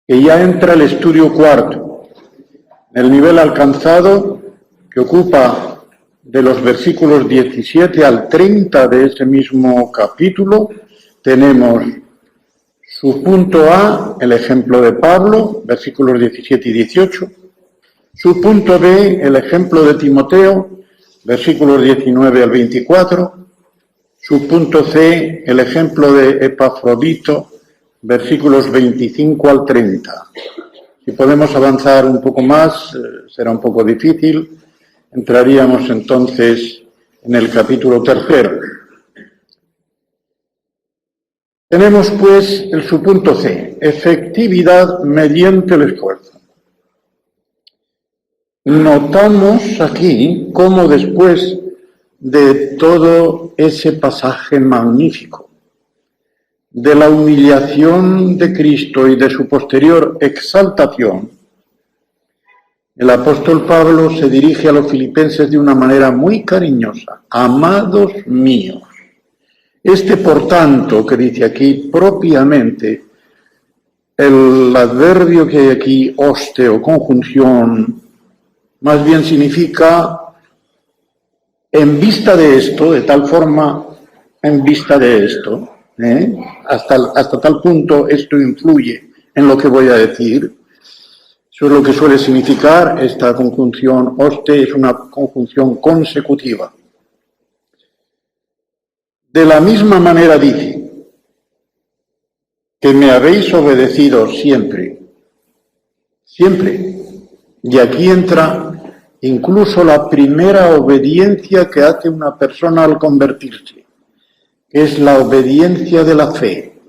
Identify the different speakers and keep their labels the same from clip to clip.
Speaker 1: que ya entra el estudio cuarto. El nivel alcanzado, que ocupa de los versículos 17 al 30 de ese mismo capítulo, tenemos su punto A, el ejemplo de Pablo, versículos 17 y 18. Su punto B, el ejemplo de Timoteo, versículos 19 al 24. Su punto C, el ejemplo de Epafrodito, versículos 25 al 30. Si podemos avanzar un poco más, será un poco difícil. Entraríamos entonces en el capítulo tercero. Tenemos pues el subpunto C, efectividad mediante el esfuerzo. Notamos aquí cómo después de todo ese pasaje magnífico, de la humillación de Cristo y de su posterior exaltación, el apóstol Pablo se dirige a los filipenses de una manera muy cariñosa. Amados míos. Por tanto, que dice aquí propiamente, el adverbio que hay aquí, hoste o conjunción, más bien significa en vista de esto, de tal forma, en vista de esto, hasta tal punto esto influye en lo que voy a decir. Eso es lo que suele significar esta conjunción hoste, es una conjunción consecutiva. De la misma manera dice, que me habéis obedecido siempre, siempre. Y aquí entra incluso la primera obediencia que hace una persona al convertirse, que es la obediencia de la fe.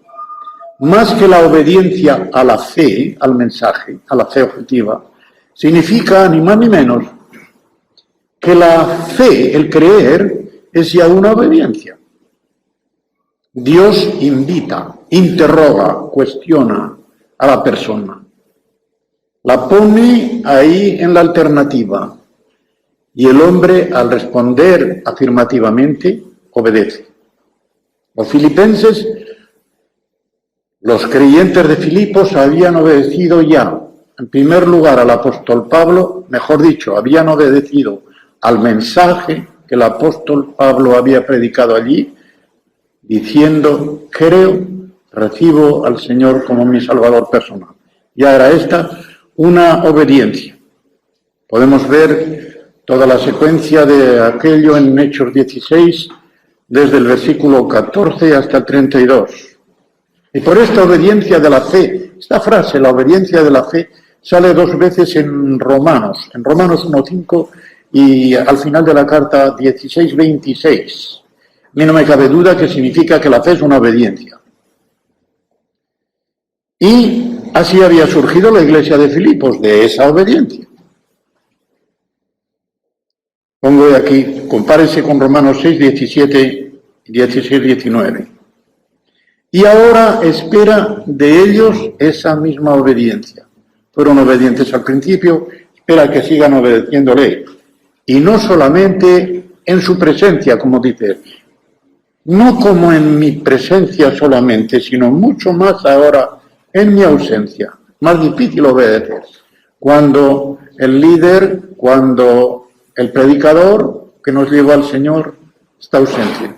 Speaker 1: Más que la obediencia a la fe, al mensaje, a la fe objetiva, significa ni más ni menos que la fe, el creer, es ya una obediencia. Dios invita, interroga, cuestiona a la persona. La pone ahí en la alternativa. Y el hombre, al responder afirmativamente, obedece. Los filipenses, los creyentes de Filipos, habían obedecido ya, en primer lugar, al apóstol Pablo, mejor dicho, habían obedecido al mensaje que el apóstol Pablo había predicado allí, diciendo, creo, recibo al Señor como mi Salvador personal. Ya era esta una obediencia. Podemos ver toda la secuencia de aquello en Hechos 16, desde el versículo 14 hasta el 32. Y por esta obediencia de la fe, esta frase, la obediencia de la fe, sale dos veces en Romanos 1:5 y al final de la carta 16:26. A mí no me cabe duda que significa que la fe es una obediencia. Y así había surgido la iglesia de Filipos, de esa obediencia. Pongo aquí, compárese con Romanos 6, 17, 16, 19. Y ahora espera de ellos esa misma obediencia. Fueron obedientes al principio, espera que sigan obedeciéndole. Y no solamente en su presencia, como dice, no como en mi presencia solamente, sino mucho más ahora en mi ausencia. Más difícil obedecer. Cuando el líder, cuando el predicador que nos lleva al Señor está ausente.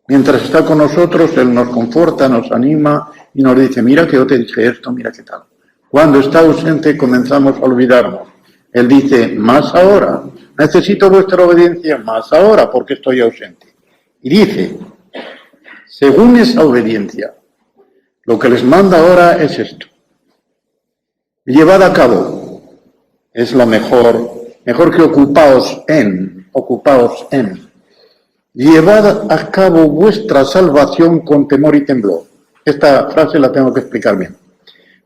Speaker 1: Mientras está con nosotros, Él nos conforta, nos anima y nos dice, mira que yo te dije esto, mira qué tal. Cuando está ausente comenzamos a olvidarnos. Él dice, más ahora, necesito vuestra obediencia, más ahora porque estoy ausente. Y dice, según esa obediencia, lo que les manda ahora es esto. Llevad a cabo, es lo mejor que ocupaos en. Llevad a cabo vuestra salvación con temor y temblor. Esta frase la tengo que explicar bien.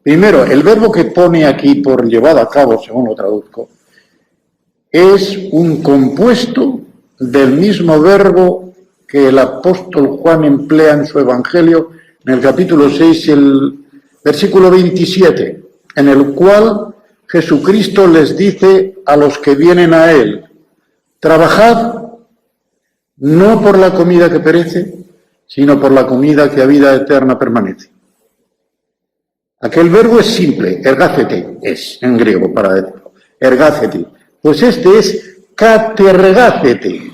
Speaker 1: Primero, el verbo que pone aquí por llevad a cabo, según lo traduzco, es un compuesto del mismo verbo que el apóstol Juan emplea en su Evangelio, en el capítulo 6, el versículo 27, en el cual Jesucristo les dice a los que vienen a Él, trabajad no por la comida que perece, sino por la comida que a vida eterna permanece. Aquel verbo es simple, ergácete, es en griego para decirlo, ergácete. Pues este es catergácete.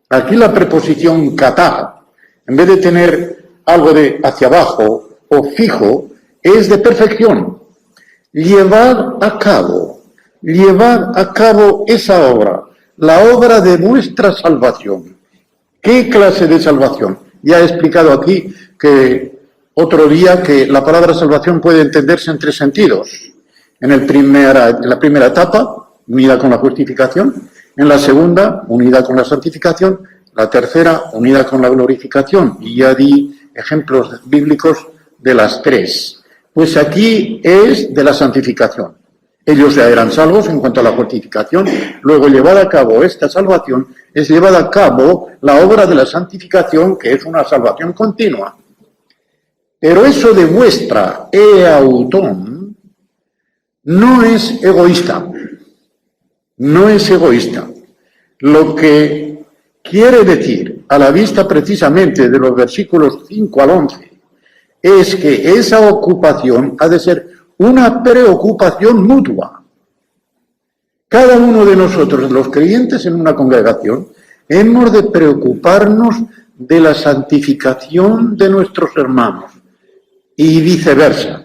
Speaker 1: Aquí la preposición katá, en vez de tener algo de hacia abajo o fijo, es de perfección. Llevar a cabo esa obra, la obra de nuestra salvación. ¿Qué clase de salvación? Ya he explicado aquí que otro día que la palabra salvación puede entenderse en tres sentidos. En la primera etapa, unida con la justificación. En la segunda, unida con la santificación. La tercera, unida con la glorificación. Y ya di ejemplos bíblicos de las tres. Pues aquí es de la santificación. Ellos ya eran salvos en cuanto a la justificación. Luego, llevada a cabo esta salvación, es llevada a cabo la obra de la santificación, que es una salvación continua. Pero eso de vuestra eautón no es egoísta. No es egoísta. Lo que quiere decir, a la vista precisamente de los versículos 5 al 11, es que esa ocupación ha de ser una preocupación mutua. Cada uno de nosotros, los creyentes en una congregación, hemos de preocuparnos de la santificación de nuestros hermanos y viceversa.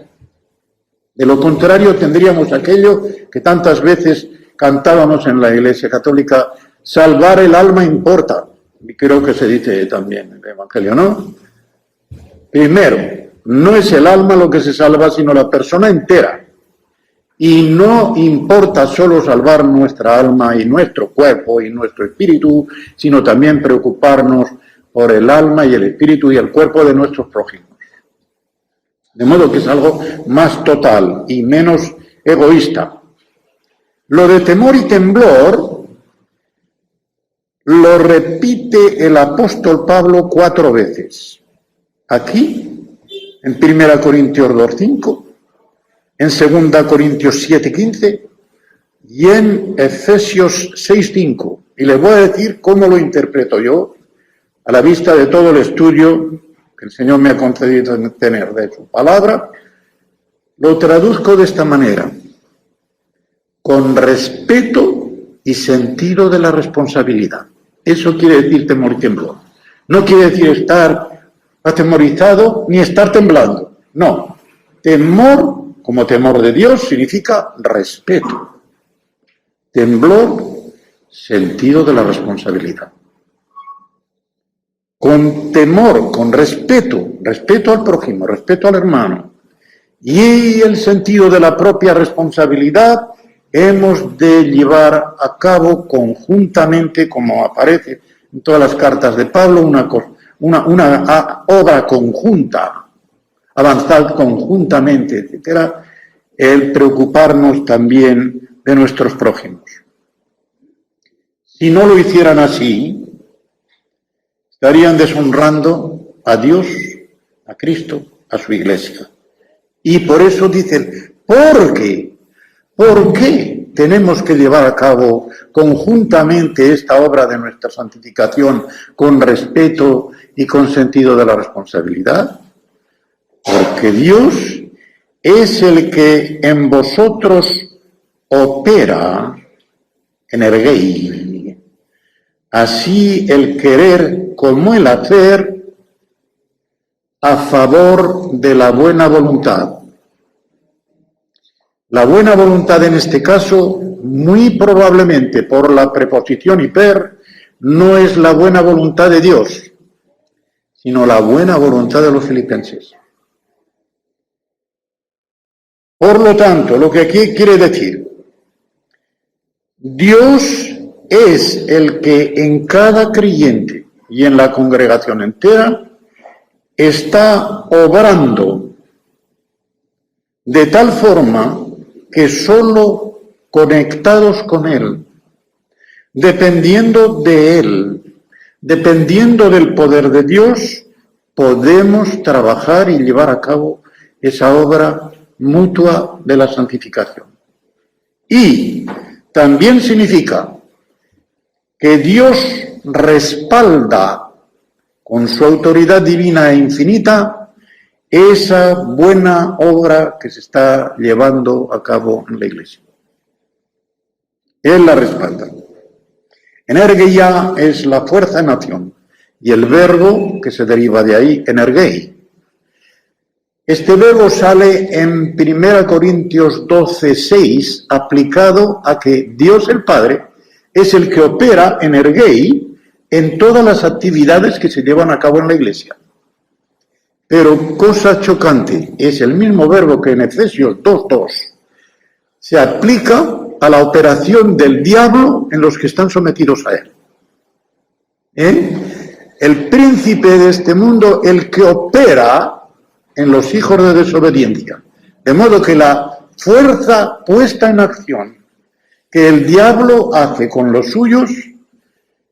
Speaker 1: De lo contrario, tendríamos aquello que tantas veces cantábamos en la Iglesia Católica: salvar el alma importa. Y creo que se dice también en el Evangelio, ¿no? Primero, no es el alma lo que se salva, sino la persona entera. Y no importa solo salvar nuestra alma y nuestro cuerpo y nuestro espíritu, sino también preocuparnos por el alma y el espíritu y el cuerpo de nuestros prójimos. De modo que es algo más total y menos egoísta. Lo de temor y temblor lo repite el apóstol Pablo 4 veces. Aquí, en 1 Corintios 2:5, en 2 Corintios 7:15 y en Efesios 6:5. Y les voy a decir cómo lo interpreto yo a la vista de todo el estudio que el Señor me ha concedido tener de su palabra. Lo traduzco de esta manera: con respeto y sentido de la responsabilidad. Eso quiere decir temor y temblor. No quiere decir estar atemorizado ni estar temblando. No. Temor, como temor de Dios, significa respeto. Temblor, sentido de la responsabilidad. Con temor, con respeto, respeto al prójimo, respeto al hermano, y el sentido de la propia responsabilidad, hemos de llevar a cabo conjuntamente, como aparece en todas las cartas de Pablo, una obra conjunta, avanzar conjuntamente, etcétera, el preocuparnos también de nuestros prójimos. Si no lo hicieran así, estarían deshonrando a Dios, a Cristo, a su Iglesia. Y por eso dicen, ¿por qué tenemos que llevar a cabo conjuntamente esta obra de nuestra santificación con respeto y con sentido de la responsabilidad? Porque Dios es el que en vosotros opera, energei, así el querer como el hacer, a favor de la buena voluntad. La buena voluntad en este caso, muy probablemente por la preposición hiper, no es la buena voluntad de Dios, sino la buena voluntad de los filipenses. Por lo tanto, lo que aquí quiere decir, Dios es el que en cada creyente y en la congregación entera está obrando de tal forma que solo conectados con Él, dependiendo de Él, dependiendo del poder de Dios, podemos trabajar y llevar a cabo esa obra mutua de la santificación. Y también significa que Dios respalda con su autoridad divina e infinita esa buena obra que se está llevando a cabo en la Iglesia. Él la respalda. Energeia es la fuerza en acción y el verbo que se deriva de ahí, energei. Este verbo sale en 1 Corintios 12:6, aplicado a que Dios el Padre es el que opera energei en todas las actividades que se llevan a cabo en la Iglesia. Pero cosa chocante, es el mismo verbo que en Efesios 2:2 se aplica a la operación del diablo en los que están sometidos a él. El príncipe de este mundo, el que opera en los hijos de desobediencia. De modo que la fuerza puesta en acción que el diablo hace con los suyos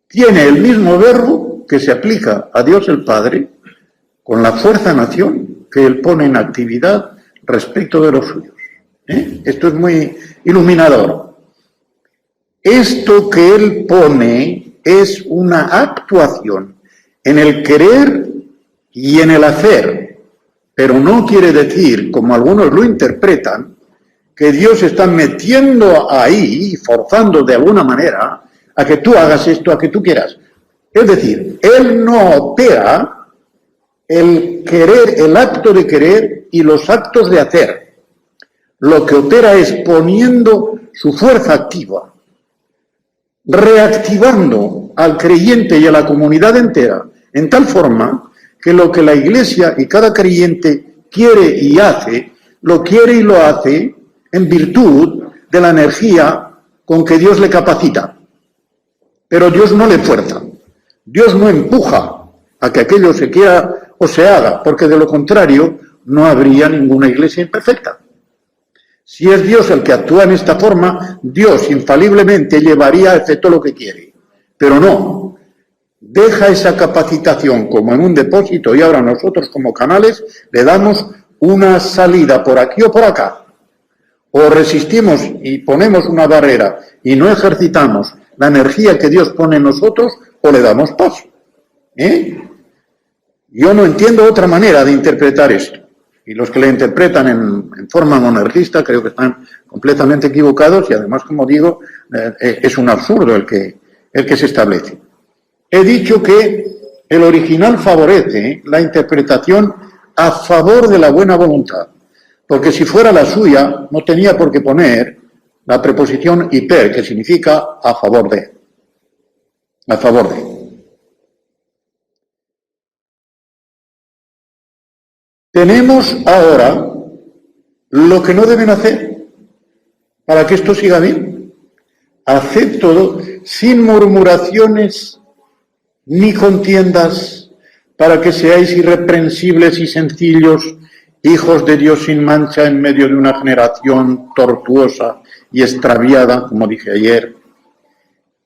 Speaker 1: tiene el mismo verbo que se aplica a Dios el Padre con la fuerza en acción que él pone en actividad respecto de los suyos. Esto es muy iluminador. Esto que él pone es una actuación en el querer y en el hacer, pero no quiere decir, como algunos lo interpretan, que Dios está metiendo ahí, forzando de alguna manera, a que tú hagas esto, a que tú quieras. Es decir, él no opera el querer, el acto de querer y los actos de hacer. Lo que opera es poniendo su fuerza activa, reactivando al creyente y a la comunidad entera, en tal forma que lo que la Iglesia y cada creyente quiere y hace, lo quiere y lo hace en virtud de la energía con que Dios le capacita. Pero Dios no le fuerza, Dios no empuja a que aquello se quiera o se haga, porque de lo contrario no habría ninguna Iglesia imperfecta. Si es Dios el que actúa en esta forma, Dios infaliblemente llevaría a efecto lo que quiere. Pero no, deja esa capacitación como en un depósito y ahora nosotros como canales le damos una salida por aquí o por acá. O resistimos y ponemos una barrera y no ejercitamos la energía que Dios pone en nosotros o le damos paso. Yo no entiendo otra manera de interpretar esto. Y los que le interpretan en forma monarquista creo que están completamente equivocados y además, como digo, es un absurdo el que se establece. He dicho que el original favorece la interpretación a favor de la buena voluntad, porque si fuera la suya no tenía por qué poner la preposición hiper, que significa a favor de. A favor de. Tenemos ahora lo que no deben hacer para que esto siga bien. Haced todo sin murmuraciones ni contiendas, para que seáis irreprensibles y sencillos, hijos de Dios sin mancha en medio de una generación tortuosa y extraviada, como dije ayer,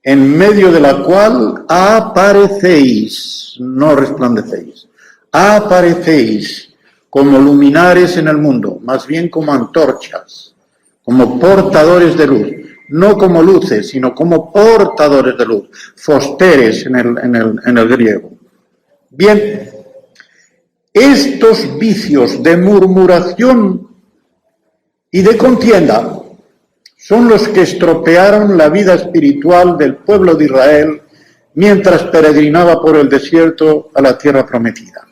Speaker 1: en medio de la cual aparecéis, no resplandecéis, aparecéis como luminares en el mundo, más bien como antorchas, como portadores de luz, no como luces, sino como portadores de luz, fosteres en el griego. Bien, estos vicios de murmuración y de contienda son los que estropearon la vida espiritual del pueblo de Israel mientras peregrinaba por el desierto a la tierra prometida.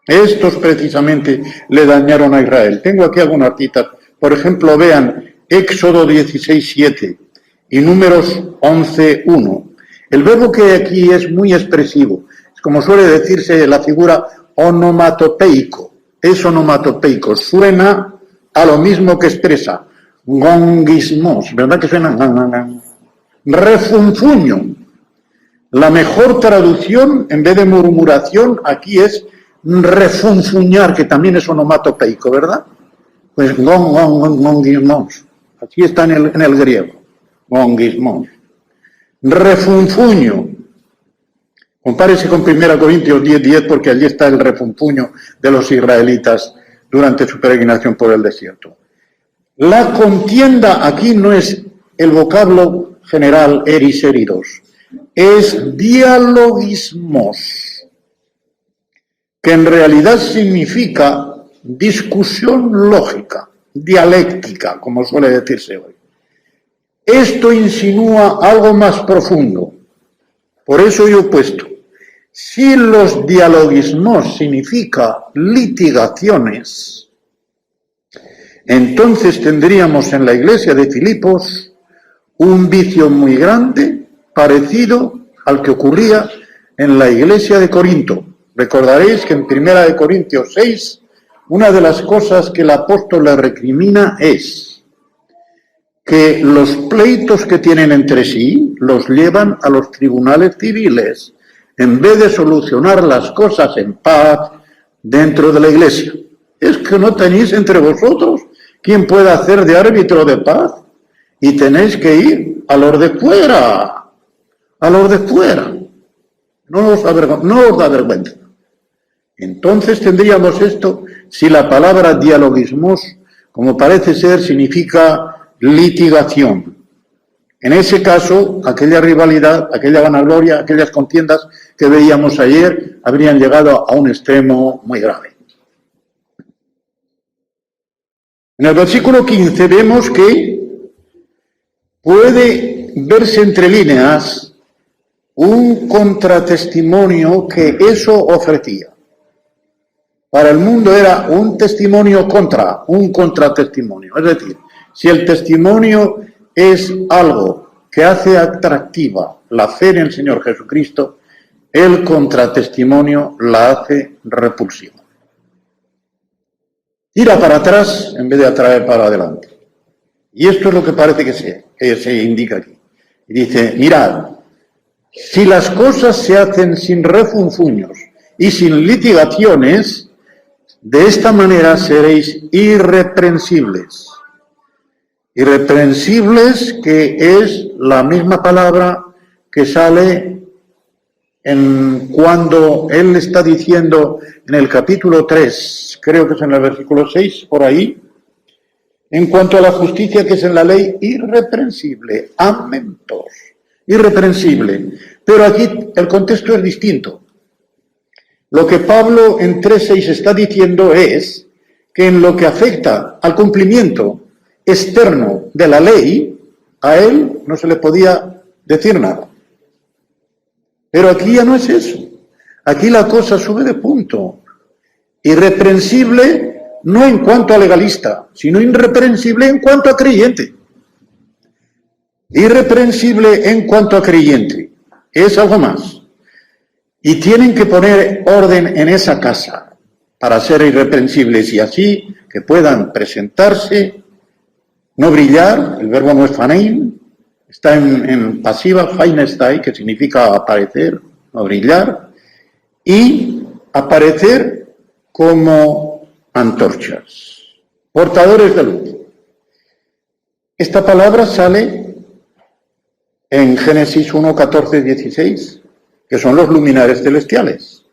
Speaker 1: Estos precisamente le dañaron a Israel. Tengo aquí algunas citas. Por ejemplo, vean Éxodo 16:7 y Números 11:1. El verbo que aquí es muy expresivo. Es como suele decirse la figura onomatopeico. Es onomatopeico. Suena a lo mismo que expresa. Gongismos. ¿Verdad que suena? Refunfuño. La mejor traducción, en vez de murmuración, aquí es refunfuñar, que también es onomatopeico, ¿verdad? Pues gongismos. Aquí está en el griego. Gongismos. Refunfuño. Compárese con 1 Corintios 10:10 porque allí está el refunfuño de los israelitas durante su peregrinación por el desierto. La contienda aquí no es el vocablo general eris eridos, es dialogismos. que en realidad significa discusión lógica, dialéctica, como suele decirse hoy. Esto insinúa algo más profundo. Por eso yo he puesto, si los dialogismos significa litigaciones, entonces tendríamos en la iglesia de Filipos un vicio muy grande, parecido al que ocurría en la iglesia de Corinto. Recordaréis que en 1 Corintios 6, una de las cosas que el apóstol le recrimina es que los pleitos que tienen entre sí los llevan a los tribunales civiles en vez de solucionar las cosas en paz dentro de la iglesia. ¿Es que no tenéis entre vosotros quien pueda hacer de árbitro de paz? Y tenéis que ir a los de fuera, a los de fuera. No os da vergüenza. Entonces tendríamos esto si la palabra dialogismos, como parece ser, significa litigación. En ese caso, aquella rivalidad, aquella vanagloria, aquellas contiendas que veíamos ayer habrían llegado a un extremo muy grave. En el versículo 15 vemos que puede verse entre líneas un contratestimonio que eso ofrecía. Para el mundo era un testimonio contra, un contratestimonio. Es decir, si el testimonio es algo que hace atractiva la fe en el Señor Jesucristo, el contratestimonio la hace repulsiva. Tira para atrás en vez de atraer para adelante. Y esto es lo que parece que se indica aquí. Y dice, mirad, si las cosas se hacen sin refunfuños y sin litigaciones, de esta manera seréis irreprensibles. Irreprensibles, que es la misma palabra que sale cuando él está diciendo en el capítulo 3, creo que es en el versículo 6, por ahí, en cuanto a la justicia que es en la ley, irreprensible, amentos, irreprensible. Pero aquí el contexto es distinto. Lo que Pablo en 3:6 está diciendo es que en lo que afecta al cumplimiento externo de la ley, a él no se le podía decir nada. Pero aquí ya no es eso. Aquí la cosa sube de punto. Irreprensible no en cuanto a legalista, sino irreprensible en cuanto a creyente. Irreprensible en cuanto a creyente. Es algo más. Y tienen que poner orden en esa casa para ser irreprensibles y así que puedan presentarse, no brillar, el verbo no es fanein, está en pasiva, fainestai, que significa aparecer, no brillar, y aparecer como antorchas, portadores de luz. Esta palabra sale en Génesis 1, 14, 16, que son los luminares celestiales.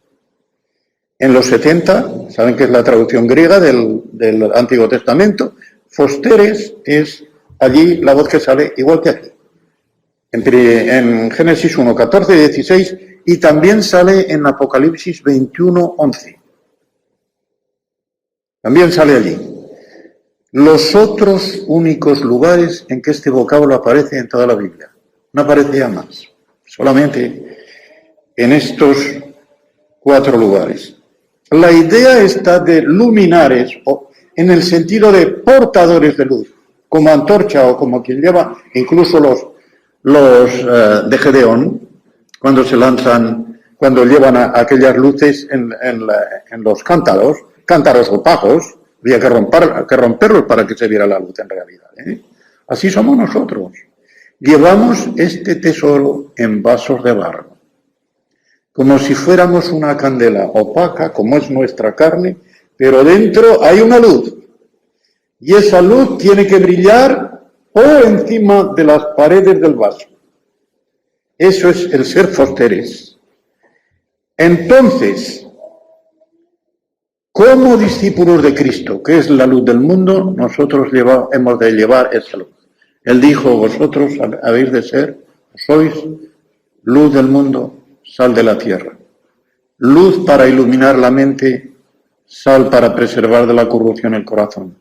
Speaker 1: En los 70, saben que es la traducción griega del Antiguo Testamento, fosteres es allí la voz que sale igual que aquí. En Génesis 1, 14, 16 y también sale en Apocalipsis 21, 11. También sale allí. Los otros únicos lugares en que este vocablo aparece en toda la Biblia. No aparece ya más. Solamente en estos 4 lugares. La idea está de luminares, o en el sentido de portadores de luz, como antorcha o como quien lleva, incluso los de Gedeón, cuando se lanzan, cuando llevan aquellas luces en los cántaros opacos, había que romperlos para que se viera la luz en realidad. Así somos nosotros. Llevamos este tesoro en vasos de barro, como si fuéramos una candela opaca, como es nuestra carne, pero dentro hay una luz. Y esa luz tiene que brillar por encima de las paredes del vaso. Eso es el ser fosteres. Entonces, como discípulos de Cristo, que es la luz del mundo, nosotros hemos de llevar esa luz. Él dijo, vosotros sois luz del mundo, sal de la tierra. luz para iluminar la mente, sal para preservar de la corrupción el corazón.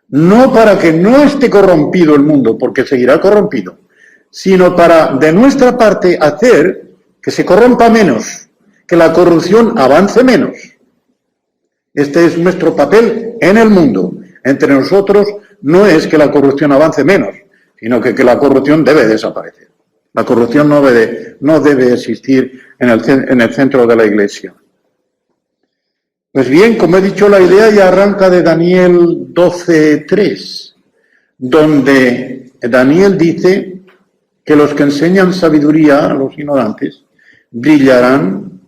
Speaker 1: No para que no esté corrompido el mundo, porque seguirá corrompido, sino para, de nuestra parte, hacer que se corrompa menos, que la corrupción avance menos. Este es nuestro papel en el mundo. Entre nosotros no es que la corrupción avance menos, sino que la corrupción debe desaparecer. La corrupción no debe existir en el centro de la Iglesia. Pues bien, como he dicho, la idea ya arranca de Daniel 12:3, donde Daniel dice que los que enseñan sabiduría a los ignorantes brillarán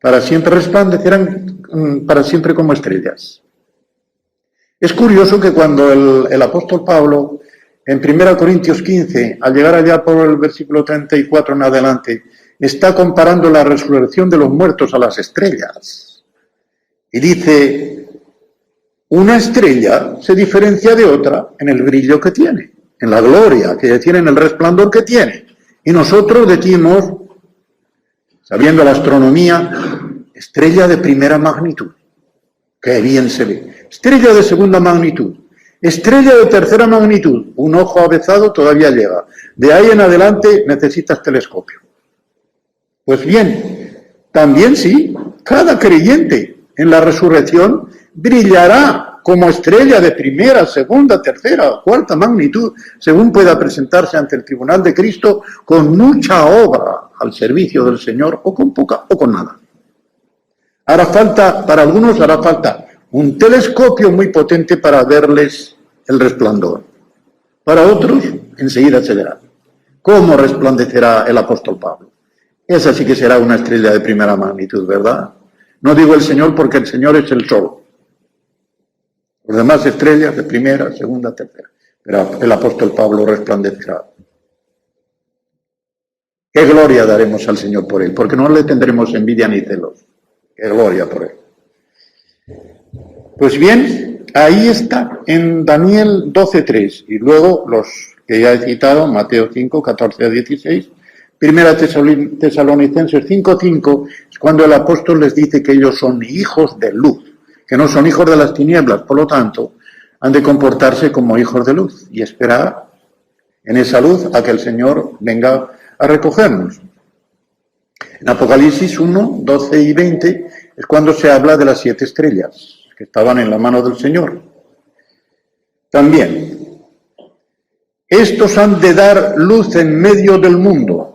Speaker 1: para siempre, resplandecerán para siempre como estrellas. Es curioso que cuando el apóstol Pablo, en 1 Corintios 15, al llegar allá por el versículo 34 en adelante, está comparando la resurrección de los muertos a las estrellas. Y dice, una estrella se diferencia de otra en el brillo que tiene, en la gloria que tiene, en el resplandor que tiene. Y nosotros decimos, sabiendo la astronomía, estrella de primera magnitud. Qué bien se ve. Estrella de segunda magnitud. Estrella de tercera magnitud. Un ojo avezado todavía llega. De ahí en adelante necesitas telescopio. Pues bien, también sí, cada creyente en la resurrección brillará como estrella de primera, segunda, tercera o cuarta magnitud, según pueda presentarse ante el tribunal de Cristo con mucha obra al servicio del Señor, o con poca o con nada. Para algunos hará falta un telescopio muy potente para verles el resplandor. Para otros, enseguida se verá. ¿Cómo resplandecerá el apóstol Pablo? Esa sí que será una estrella de primera magnitud, ¿verdad? No digo el Señor porque el Señor es el sol. Los demás estrellas de primera, segunda, tercera. Pero el apóstol Pablo resplandecerá. ¿Qué gloria daremos al Señor por él? Porque no le tendremos envidia ni celos. ¡Qué gloria por él! Pues bien, ahí está, en Daniel 12:3. Y luego los que ya he citado, Mateo 5, 14 a 16. Primera Tesalonicenses 5:5 es cuando el apóstol les dice que ellos son hijos de luz, que no son hijos de las tinieblas, por lo tanto, han de comportarse como hijos de luz y esperar en esa luz a que el Señor venga a recogernos. En Apocalipsis 1, 12 y 20 es cuando se habla de las 7 estrellas que estaban en la mano del Señor. También, estos han de dar luz en medio del mundo.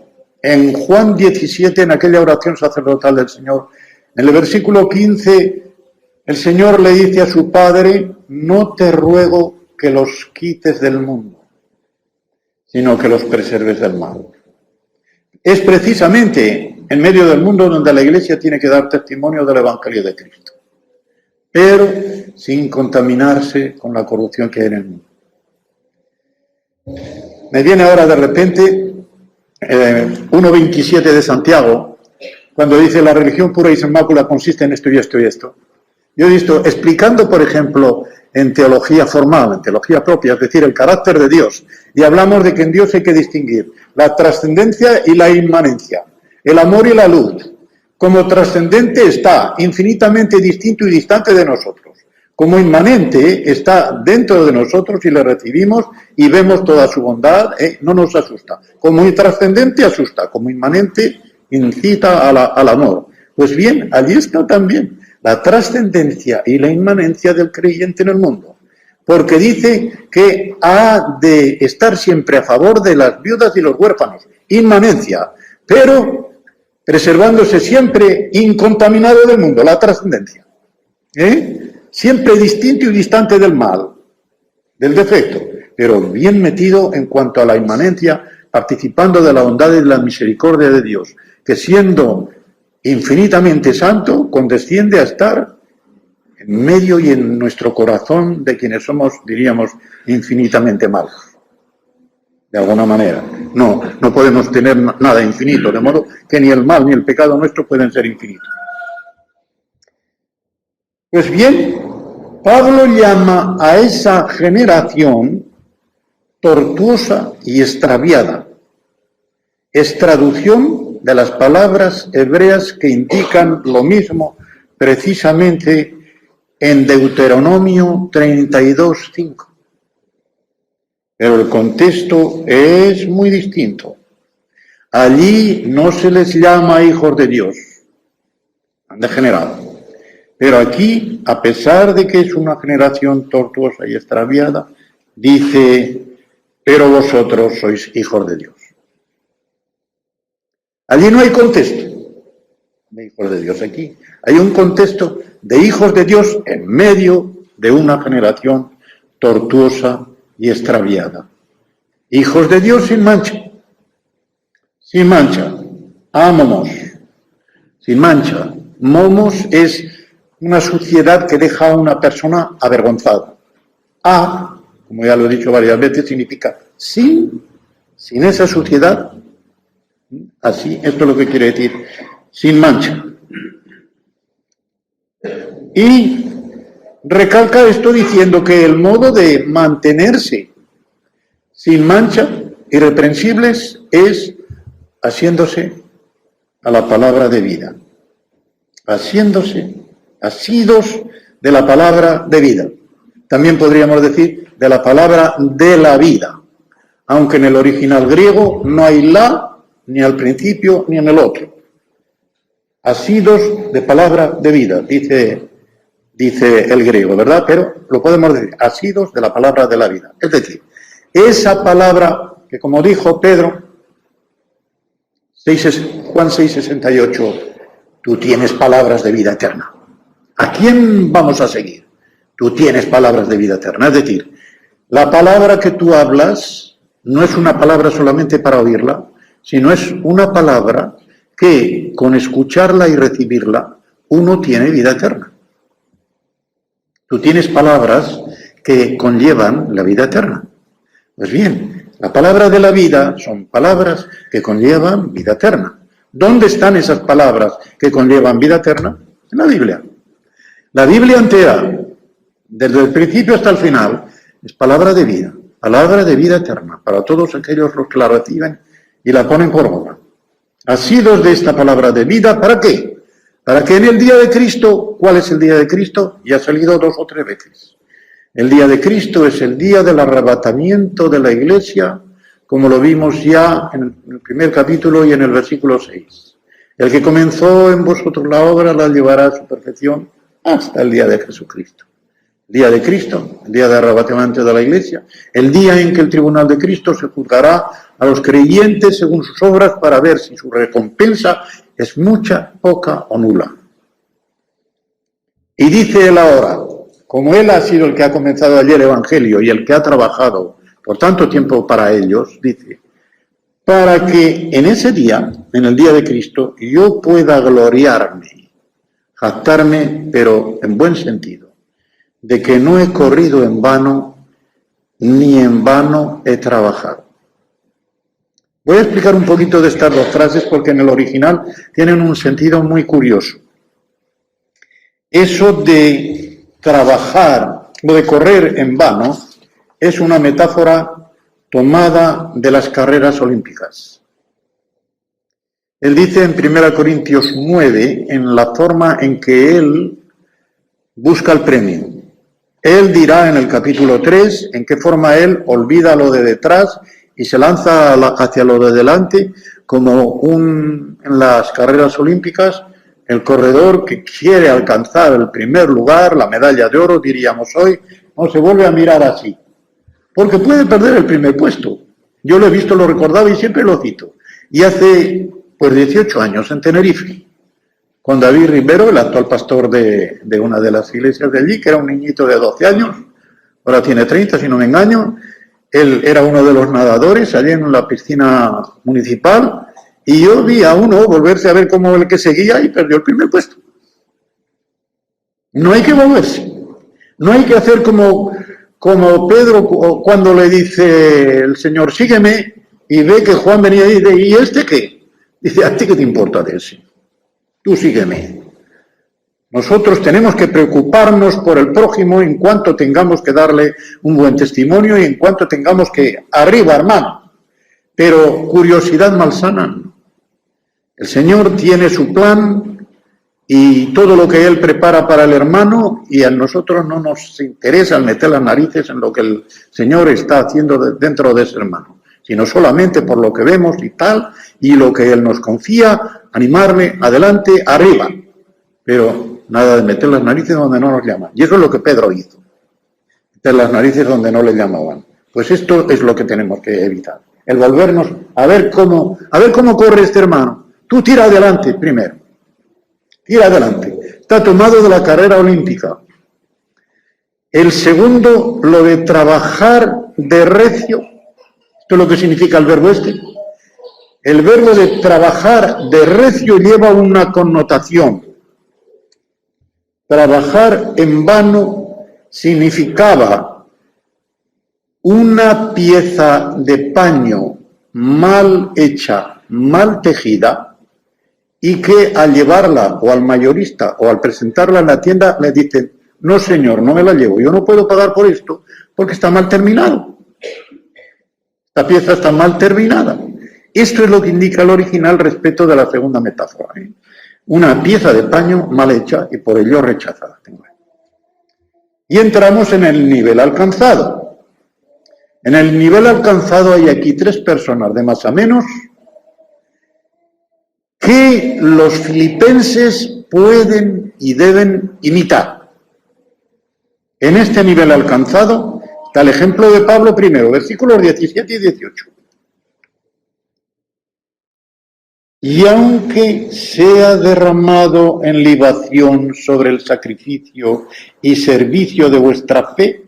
Speaker 1: En Juan 17, en aquella oración sacerdotal del Señor, en el versículo 15, el Señor le dice a su Padre, no te ruego que los quites del mundo, sino que los preserves del mal. Es precisamente en medio del mundo donde la Iglesia tiene que dar testimonio del Evangelio de Cristo, pero sin contaminarse con la corrupción que hay en el mundo. Me viene ahora de repente 1.27 de Santiago, cuando dice la religión pura y sin mácula consiste en esto y esto y esto. Yo he visto, explicando, por ejemplo, en teología formal, en teología propia, es decir, el carácter de Dios, y hablamos de que en Dios hay que distinguir la trascendencia y la inmanencia, el amor y la luz. Como trascendente está infinitamente distinto y distante de nosotros. Como inmanente está dentro de nosotros y le recibimos y vemos toda su bondad, no nos asusta. Como trascendente asusta, como inmanente incita al amor. Pues bien, allí está también la trascendencia y la inmanencia del creyente en el mundo. Porque dice que ha de estar siempre a favor de las viudas y los huérfanos. Inmanencia, pero preservándose siempre incontaminado del mundo, la trascendencia. Siempre distinto y distante del mal, del defecto, pero bien metido en cuanto a la inmanencia, participando de la bondad y de la misericordia de Dios, que siendo infinitamente santo, condesciende a estar en medio y en nuestro corazón de quienes somos, diríamos, infinitamente malos. De alguna manera. No podemos tener nada infinito, de modo que ni el mal ni el pecado nuestro pueden ser infinitos. Pues bien, Pablo llama a esa generación tortuosa y extraviada. Es traducción de las palabras hebreas que indican lo mismo precisamente en Deuteronomio 32:5. Pero el contexto es muy distinto. Allí no se les llama hijos de Dios, han degenerado. Pero aquí, a pesar de que es una generación tortuosa y extraviada, dice, pero vosotros sois hijos de Dios. Allí no hay contexto de hijos de Dios. Aquí hay un contexto de hijos de Dios en medio de una generación tortuosa y extraviada. Hijos de Dios sin mancha. Sin mancha. Amomos. Sin mancha. Momos es una suciedad que deja a una persona avergonzada. A, como ya lo he dicho varias veces, significa sin esa suciedad. Así, esto es lo que quiere decir, sin mancha. Y recalca esto diciendo que el modo de mantenerse sin mancha, irreprensibles, es haciéndose a la palabra de vida. Haciéndose, asidos de la palabra de vida. También podríamos decir de la palabra de la vida. Aunque en el original griego no hay la ni al principio ni en el otro. Asidos de palabra de vida, dice el griego, ¿verdad? Pero lo podemos decir, asidos de la palabra de la vida. Es decir, esa palabra que, como dijo Pedro, Juan 6:68, tú tienes palabras de vida eterna. ¿A quién vamos a seguir? Tú tienes palabras de vida eterna. Es decir, la palabra que tú hablas no es una palabra solamente para oírla, sino es una palabra que, con escucharla y recibirla, uno tiene vida eterna. Tú tienes palabras que conllevan la vida eterna. Pues bien, la palabra de la vida son palabras que conllevan vida eterna. ¿Dónde están esas palabras que conllevan vida eterna? En la Biblia. La Biblia entera, desde el principio hasta el final, es palabra de vida eterna, para todos aquellos los que la reciben y la ponen por obra. Asidos de esta palabra de vida, ¿para qué? Para que en el día de Cristo, ¿cuál es el día de Cristo? Ya ha salido 2 o 3 veces. El día de Cristo es el día del arrebatamiento de la Iglesia, como lo vimos ya en el primer capítulo y en el versículo 6. El que comenzó en vosotros la obra la llevará a su perfección hasta el día de Jesucristo. El día de Cristo, el día de arrebatamiento de la Iglesia, el día en que el tribunal de Cristo se juzgará a los creyentes según sus obras para ver si su recompensa es mucha, poca o nula. Y dice él ahora, como él ha sido el que ha comenzado ayer el Evangelio y el que ha trabajado por tanto tiempo para ellos, dice, para que en ese día, en el día de Cristo, yo pueda gloriarme, jactarme, pero en buen sentido, de que no he corrido en vano, ni en vano he trabajado. Voy a explicar un poquito de estas 2 frases porque en el original tienen un sentido muy curioso. Eso de trabajar o de correr en vano es una metáfora tomada de las carreras olímpicas. Él dice en 1 Corintios 9, en la forma en que él busca el premio. Él dirá en el capítulo 3 en qué forma él olvida lo de detrás y se lanza hacia lo de delante, como en las carreras olímpicas, el corredor que quiere alcanzar el primer lugar, la medalla de oro, diríamos hoy, no se vuelve a mirar así, porque puede perder el primer puesto. Yo lo he visto, lo recordaba y siempre lo cito. Y hace 18 años en Tenerife, con David Rivero, el actual pastor de una de las iglesias de allí, que era un niñito de 12 años, ahora tiene 30 si no me engaño. Él era uno de los nadadores allí en la piscina municipal y yo vi a uno volverse a ver como el que seguía y perdió el primer puesto. No hay que moverse, no hay que hacer como Pedro cuando le dice el Señor, sígueme, y ve que Juan venía y dice, ¿y este qué? Dice, ¿a ti qué te importa de ese? Tú sígueme. Nosotros tenemos que preocuparnos por el prójimo en cuanto tengamos que darle un buen testimonio y en cuanto tengamos que, arriba hermano, pero curiosidad malsana. El Señor tiene su plan y todo lo que Él prepara para el hermano, y a nosotros no nos interesa meter las narices en lo que el Señor está haciendo dentro de ese hermano, sino solamente por lo que vemos y tal, y lo que Él nos confía, animarle adelante, arriba. Pero nada de meter las narices donde no nos llaman. Y eso es lo que Pedro hizo. Meter las narices donde no le llamaban. Pues esto es lo que tenemos que evitar. El volvernos a ver cómo corre este hermano. Tú tira adelante primero. Tira adelante. Está tomado de la carrera olímpica. El segundo, lo de trabajar de recio. Esto es lo que significa el verbo este. El verbo de trabajar de recio lleva una connotación. Trabajar en vano significaba una pieza de paño mal hecha, mal tejida, y que al llevarla o al mayorista o al presentarla en la tienda le dicen: no señor, no me la llevo, yo no puedo pagar por esto porque está mal terminado. Esta pieza está mal terminada. Esto es lo que indica el original respecto de la segunda metáfora. Una pieza de paño mal hecha y por ello rechazada. Y entramos en el nivel alcanzado. En el nivel alcanzado hay aquí 3 personas, de más a menos, que los filipenses pueden y deben imitar. En este nivel alcanzado está el ejemplo de Pablo primero, versículos 17 y 18. Y aunque sea derramado en libación sobre el sacrificio y servicio de vuestra fe,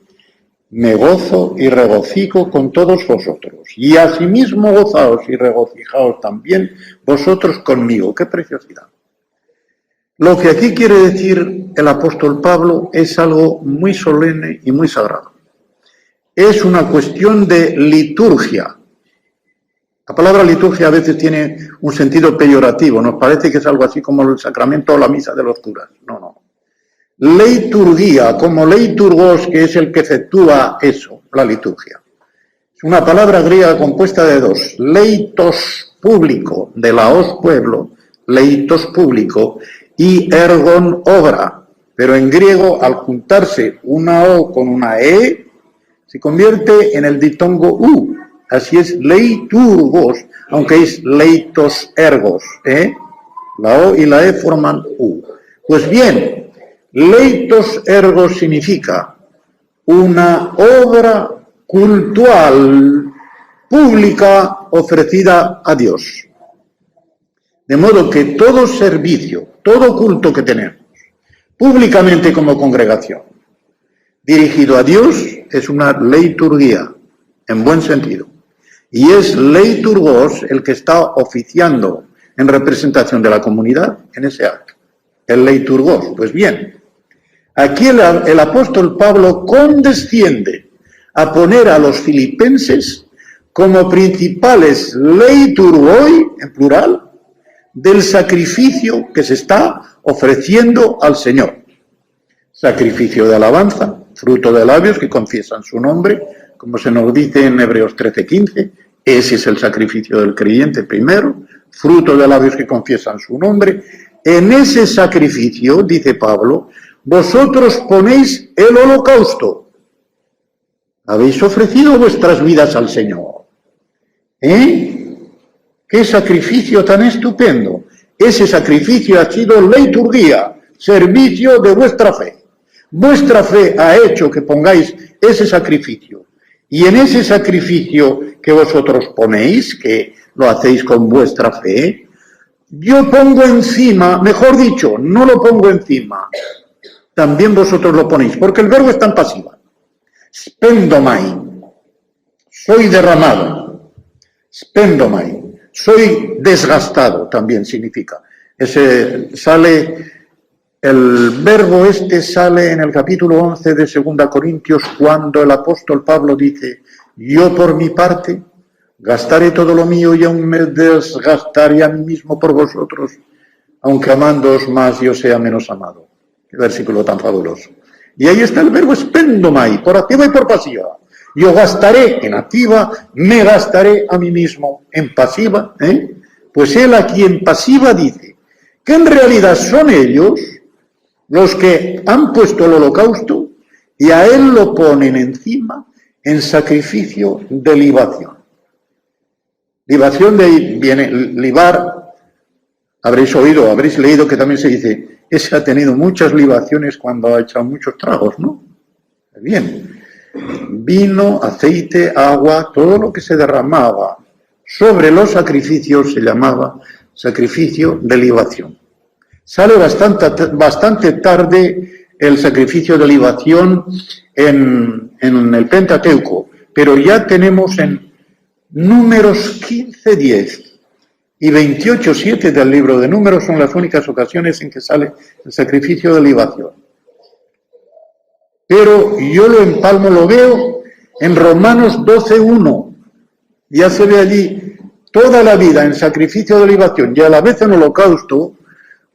Speaker 1: me gozo y regocijo con todos vosotros. Y asimismo gozaos y regocijaos también vosotros conmigo. ¡Qué preciosidad! Lo que aquí quiere decir el apóstol Pablo es algo muy solemne y muy sagrado. Es una cuestión de liturgia. La palabra liturgia a veces tiene un sentido peyorativo, nos parece que es algo así como el sacramento o la misa de los curas. No. Liturgia, como leiturgos, que es el que efectúa eso, la liturgia. Es una palabra griega compuesta de 2. Leitos, público, de laos, pueblo, leitos, público, y ergon, obra. Pero en griego, al juntarse una O con una E, se convierte en el diptongo U. Así es, leiturgos, aunque es leitos ergos, La O y la E forman U. Pues bien, leitos ergos significa una obra cultual pública ofrecida a Dios. De modo que todo servicio, todo culto que tenemos, públicamente como congregación, dirigido a Dios, es una liturgia, en buen sentido. Y es leiturgos el que está oficiando en representación de la comunidad en ese acto. El leiturgos. Pues bien, aquí el apóstol Pablo condesciende a poner a los filipenses como principales leiturgoi, en plural, del sacrificio que se está ofreciendo al Señor. Sacrificio de alabanza, fruto de labios que confiesan su nombre, como se nos dice en Hebreos 13:15, ese es el sacrificio del creyente primero, fruto de labios que confiesan su nombre. En ese sacrificio, dice Pablo, vosotros ponéis el holocausto. Habéis ofrecido vuestras vidas al Señor. ¡Qué sacrificio tan estupendo! Ese sacrificio ha sido liturgia, servicio de vuestra fe. Vuestra fe ha hecho que pongáis ese sacrificio. Y en ese sacrificio que vosotros ponéis, que lo hacéis con vuestra fe, yo pongo encima, mejor dicho, no lo pongo encima, también vosotros lo ponéis, porque el verbo está en pasiva. Spendomai, soy derramado. Spendomai, soy desgastado, también significa. El verbo este sale en el capítulo 11 de 2 Corintios, cuando el apóstol Pablo dice: yo por mi parte gastaré todo lo mío y aún me desgastaré a mí mismo por vosotros, aunque amándoos más yo sea menos amado. Qué versículo tan fabuloso. Y ahí está el verbo spendomai, por activa y por pasiva. Yo gastaré en activa, me gastaré a mí mismo en pasiva, Pues él aquí en pasiva dice que en realidad son ellos los que han puesto el holocausto y a él lo ponen encima en sacrificio de libación. Libación de ahí viene libar, habréis oído, habréis leído que también se dice, ese ha tenido muchas libaciones cuando ha echado muchos tragos, ¿no? Bien, vino, aceite, agua, todo lo que se derramaba sobre los sacrificios se llamaba sacrificio de libación. Sale bastante tarde el sacrificio de libación en el Pentateuco, pero ya tenemos en Números 15:10 y 28:7 del libro de Números son las únicas ocasiones en que sale el sacrificio de libación. Pero yo lo empalmo, lo veo en Romanos 12:1. Ya se ve allí toda la vida en sacrificio de libación y a la vez en holocausto,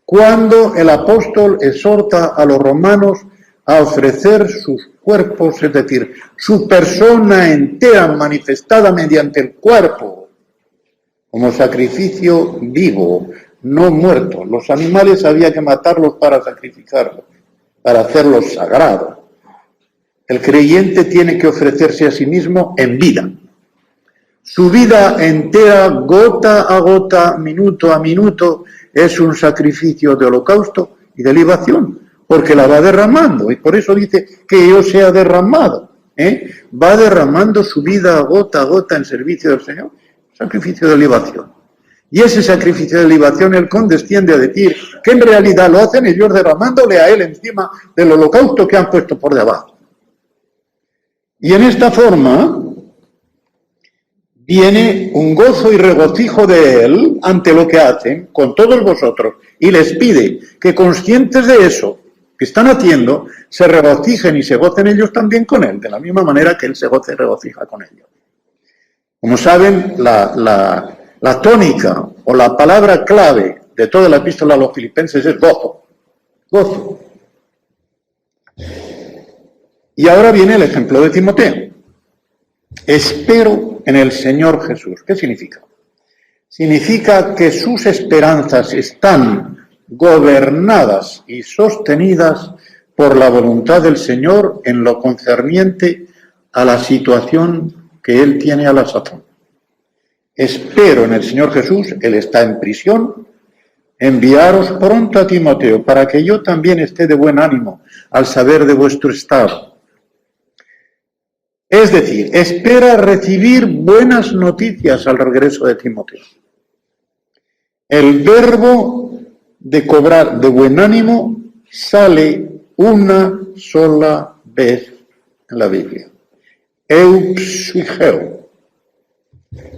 Speaker 1: cuando el apóstol exhorta a los romanos a ofrecer sus cuerpos, es decir, su persona entera manifestada mediante el cuerpo, como sacrificio vivo, no muerto. Los animales había que matarlos para sacrificarlos, para hacerlos sagrados. El creyente tiene que ofrecerse a sí mismo en vida. Su vida entera, gota a gota, minuto a minuto, es un sacrificio de holocausto y de libación, porque la va derramando, y por eso dice que yo sea derramado. Va derramando su vida gota a gota en servicio del Señor, sacrificio de libación. Y ese sacrificio de libación él condesciende a decir que en realidad lo hacen ellos derramándole a él encima del holocausto que han puesto por debajo. Y en esta forma viene un gozo y regocijo de él ante lo que hacen con todos vosotros y les pide que conscientes de eso que están haciendo, se regocijen y se gocen ellos también con él, de la misma manera que él se goza y regocija con ellos. Como saben, la tónica o la palabra clave de toda la epístola a los filipenses es gozo. Gozo. Y ahora viene el ejemplo de Timoteo. Espero en el Señor Jesús. ¿Qué significa? Significa que sus esperanzas están gobernadas y sostenidas por la voluntad del Señor en lo concerniente a la situación que Él tiene a la sazón. Espero en el Señor Jesús, Él está en prisión, enviaros pronto a Timoteo para que yo también esté de buen ánimo al saber de vuestro estado. Es decir, espera recibir buenas noticias al regreso de Timoteo. El verbo de cobrar de buen ánimo sale una sola vez en la Biblia. Euxigeo.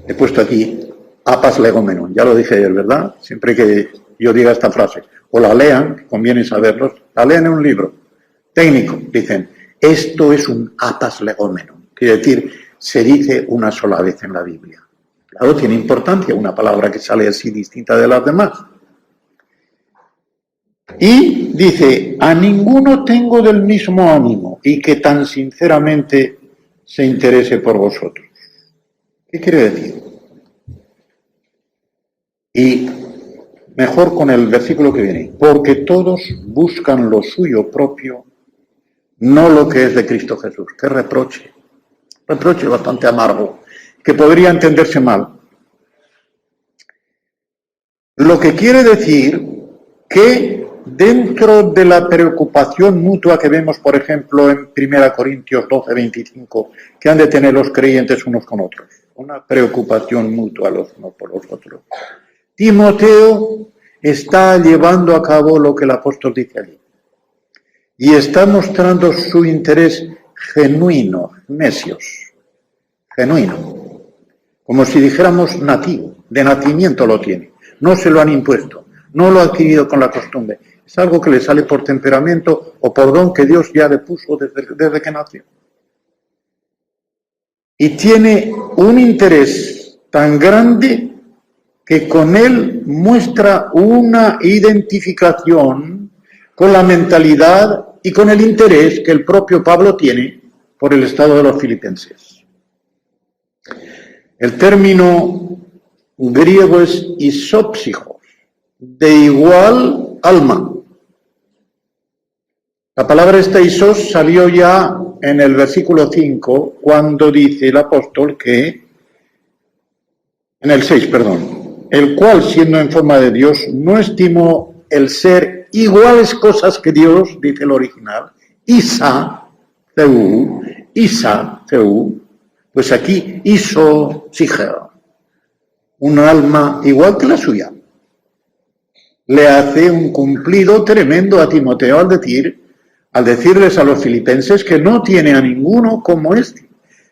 Speaker 1: He puesto aquí apas legomenon, ya lo dije ayer, ¿verdad? Siempre que yo diga esta frase, o la lean, conviene saberlos, la lean en un libro técnico, dicen, esto es un apas legomenon, quiere decir, se dice una sola vez en la Biblia. Claro, tiene importancia una palabra que sale así distinta de las demás. Y dice, a ninguno tengo del mismo ánimo y que tan sinceramente se interese por vosotros. ¿Qué quiere decir? Y mejor con el versículo que viene, porque todos buscan lo suyo propio, no lo que es de Cristo Jesús. ¡Qué reproche! Reproche bastante amargo, que podría entenderse mal. Lo que quiere decir que dentro de la preocupación mutua que vemos, por ejemplo, en 1 Corintios 12:25, que han de tener los creyentes unos con otros, una preocupación mutua los unos por los otros. Timoteo está llevando a cabo lo que el apóstol dice allí y está mostrando su interés genuino, necios, genuino, como si dijéramos nativo, de nacimiento lo tiene, no se lo han impuesto, no lo ha adquirido con la costumbre, es algo que le sale por temperamento o por don que Dios ya le puso desde que nació. Y tiene un interés tan grande que con él muestra una identificación con la mentalidad y con el interés que el propio Pablo tiene por el estado de los filipenses. El término griego es isópsijos, de igual alma. La palabra esta isos salió ya en el versículo 5, cuando dice el apóstol que, en el 6, perdón, el cual, siendo en forma de Dios, no estimó el ser iguales cosas que Dios, dice el original, Isa, pues aquí, isópsijos, un alma igual que la suya. Le hace un cumplido tremendo a Timoteo al decirles a los filipenses que no tiene a ninguno como este,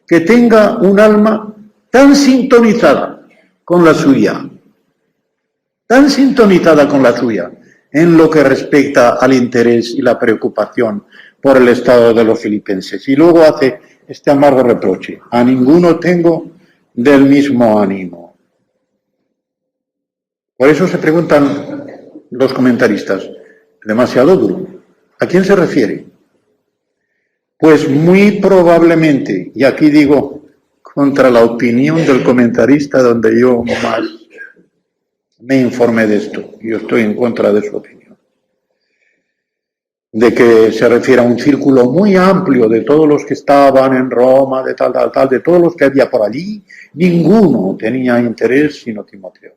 Speaker 1: que tenga un alma tan sintonizada con la suya, en lo que respecta al interés y la preocupación por el estado de los filipenses. Y luego hace este amargo reproche: a ninguno tengo del mismo ánimo. Por eso se preguntan los comentaristas, demasiado duro. ¿A quién se refiere? Pues muy probablemente, y aquí digo contra la opinión del comentarista donde yo más me informé de esto, yo estoy en contra de su opinión, de que se refiere a un círculo muy amplio de todos los que estaban en Roma, de tal, de todos los que había por allí, ninguno tenía interés sino Timoteo.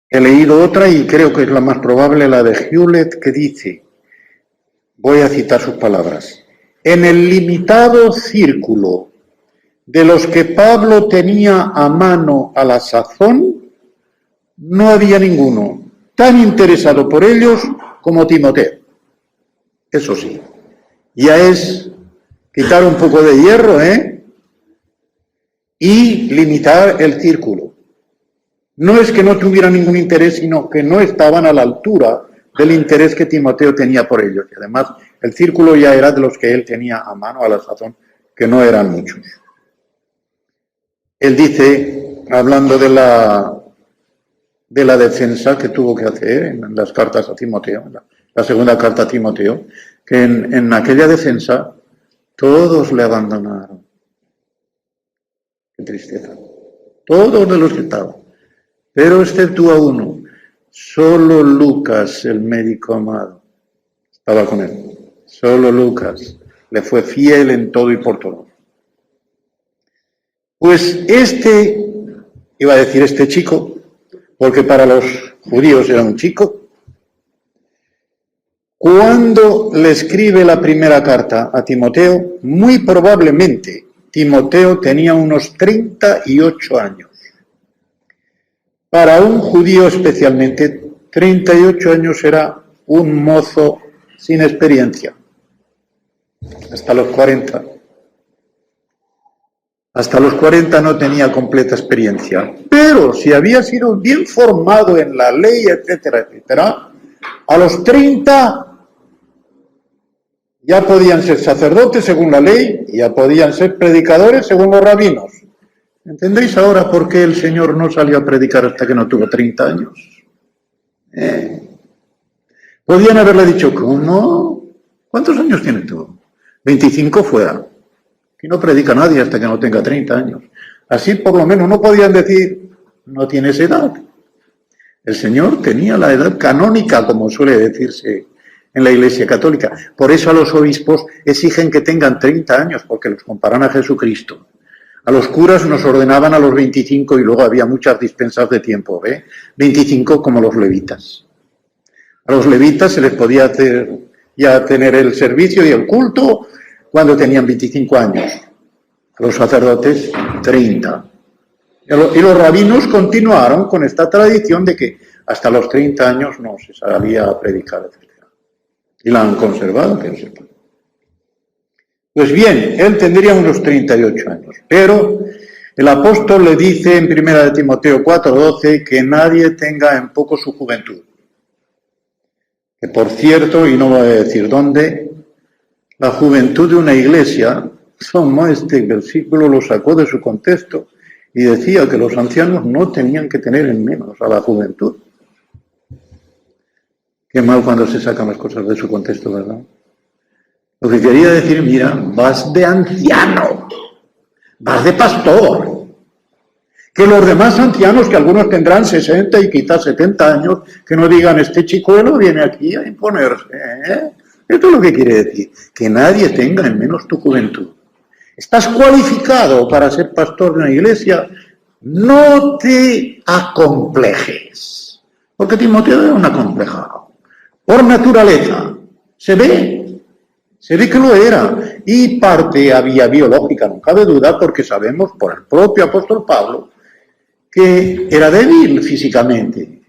Speaker 1: He leído otra y creo que es la más probable, la de Hewlett, que dice, voy a citar sus palabras: en el limitado círculo de los que Pablo tenía a mano a la sazón, no había ninguno tan interesado por ellos como Timoteo. Eso sí, ya es quitar un poco de hierro, y limitar el círculo. No es que no tuvieran ningún interés, sino que no estaban a la altura del interés que Timoteo tenía por ellos. Y además, el círculo ya era de los que él tenía a mano a la sazón, que no eran muchos. Él dice, hablando de la defensa que tuvo que hacer en las cartas a Timoteo, la segunda carta a Timoteo, que en aquella defensa todos le abandonaron. Qué tristeza. Todos de los que estaban. Pero excepto a uno, solo Lucas, el médico amado, estaba con él. Solo Lucas le fue fiel en todo y por todo. Pues iba a decir este chico, porque para los judíos era un chico, cuando le escribe la primera carta a Timoteo, muy probablemente Timoteo tenía unos 38 años. Para un judío especialmente, 38 años era un mozo sin experiencia. Hasta los 40. Hasta los 40 no tenía completa experiencia. Pero si había sido bien formado en la ley, etcétera, etcétera, a los 30 ya podían ser sacerdotes según la ley, y ya podían ser predicadores según los rabinos. ¿Entendéis ahora por qué el Señor no salió a predicar hasta que no tuvo 30 años? Podían haberle dicho, ¿cómo? ¿Cuántos años tienes tú? 25 fuera. Aquí no predica nadie hasta que no tenga 30 años. Así por lo menos no podían decir, no tienes edad. El Señor tenía la edad canónica, como suele decirse en la Iglesia Católica. Por eso a los obispos exigen que tengan 30 años, porque los comparan a Jesucristo. A los curas nos ordenaban a los 25 y luego había muchas dispensas de tiempo, 25 como los levitas. A los levitas se les podía hacer ya tener el servicio y el culto cuando tenían 25 años. A los sacerdotes, 30. Y los rabinos continuaron con esta tradición de que hasta los 30 años no se sabía predicar, etc. Y la han conservado, que no sepa. Pues bien, él tendría unos 38 años, pero el apóstol le dice en 1 Timoteo 4:12 que nadie tenga en poco su juventud. Que por cierto, y no voy a decir dónde, la juventud de una iglesia, este versículo lo sacó de su contexto y decía que los ancianos no tenían que tener en menos a la juventud. Qué mal cuando se sacan las cosas de su contexto, ¿verdad? Lo que quería decir, mira, vas de anciano, vas de pastor, Que los demás ancianos, que algunos tendrán 60 y quizás 70 años, que no digan, este chicuelo viene aquí a imponerse. Esto es lo que quiere decir, que nadie tenga en menos tu juventud. Estás cualificado para ser pastor de una iglesia, no te acomplejes. Porque Timoteo era un acomplejado. Por naturaleza, se ve que lo era. Y parte había biológica, no cabe duda, porque sabemos por el propio apóstol Pablo que era débil físicamente,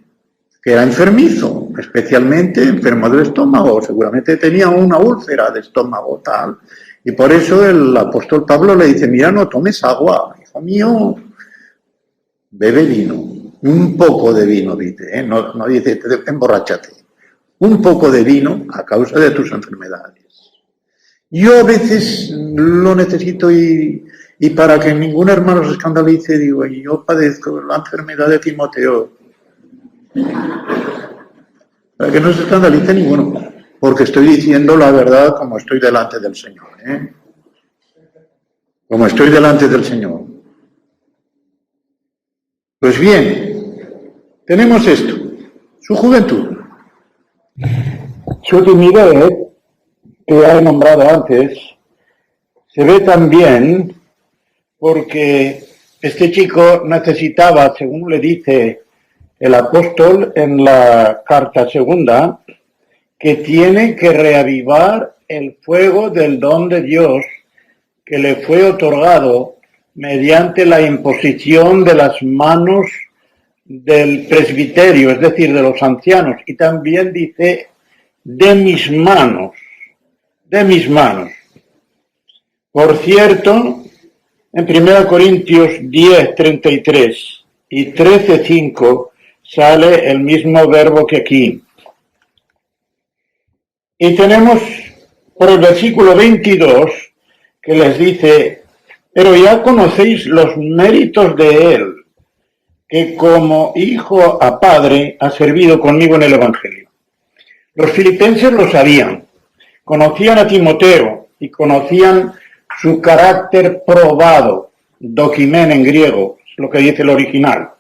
Speaker 1: que era enfermizo, especialmente enfermo del estómago, seguramente tenía una úlcera de estómago tal, y por eso el apóstol Pablo le dice, mira, no tomes agua, hijo mío, bebe vino, un poco de vino, dice, no dice, emborráchate, un poco de vino a causa de tus enfermedades. Yo a veces lo necesito y para que ningún hermano se escandalice, digo, yo padezco la enfermedad de Timoteo. Para que no se escandalice ninguno, porque estoy diciendo la verdad como estoy delante del Señor. Como estoy delante del Señor. Pues bien, tenemos esto, su juventud, su timidez, que ya he nombrado antes, se ve también porque este chico necesitaba, según le dice el apóstol en la carta segunda, que tiene que reavivar el fuego del don de Dios que le fue otorgado mediante la imposición de las manos del presbiterio, es decir, de los ancianos, y también dice de mis manos. Por cierto, en 1 Corintios 10, 33 y 13, 5 sale el mismo verbo que aquí. Y tenemos por el versículo 22 que les dice, pero ya conocéis los méritos de él, que como hijo a padre ha servido conmigo en el Evangelio. Los filipenses lo sabían, conocían a Timoteo y conocían su carácter probado, dokimen en griego, es lo que dice el original.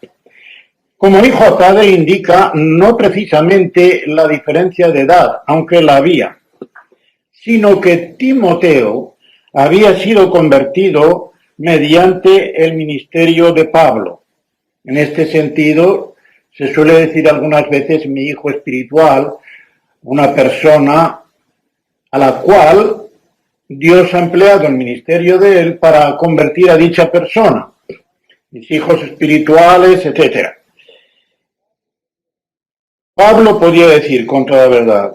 Speaker 1: Como hijo a padre indica no precisamente la diferencia de edad, aunque la había, sino que Timoteo había sido convertido mediante el ministerio de Pablo. En este sentido, se suele decir algunas veces mi hijo espiritual, una persona a la cual Dios ha empleado el ministerio de él para convertir a dicha persona, mis hijos espirituales, etc. Pablo podía decir con toda verdad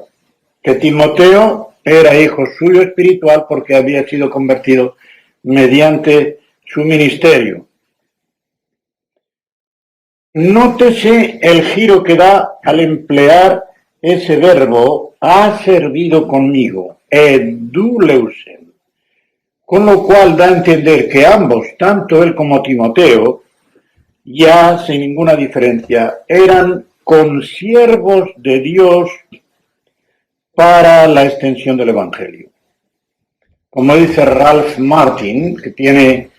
Speaker 1: que Timoteo era hijo suyo espiritual porque había sido convertido mediante su ministerio. Nótese el giro que da al emplear ese verbo, ha servido conmigo, eduleusen, con lo cual da a entender que ambos, tanto él como Timoteo, ya sin ninguna diferencia, eran consiervos de Dios para la extensión del Evangelio. Como dice Ralph Martin, que tiene,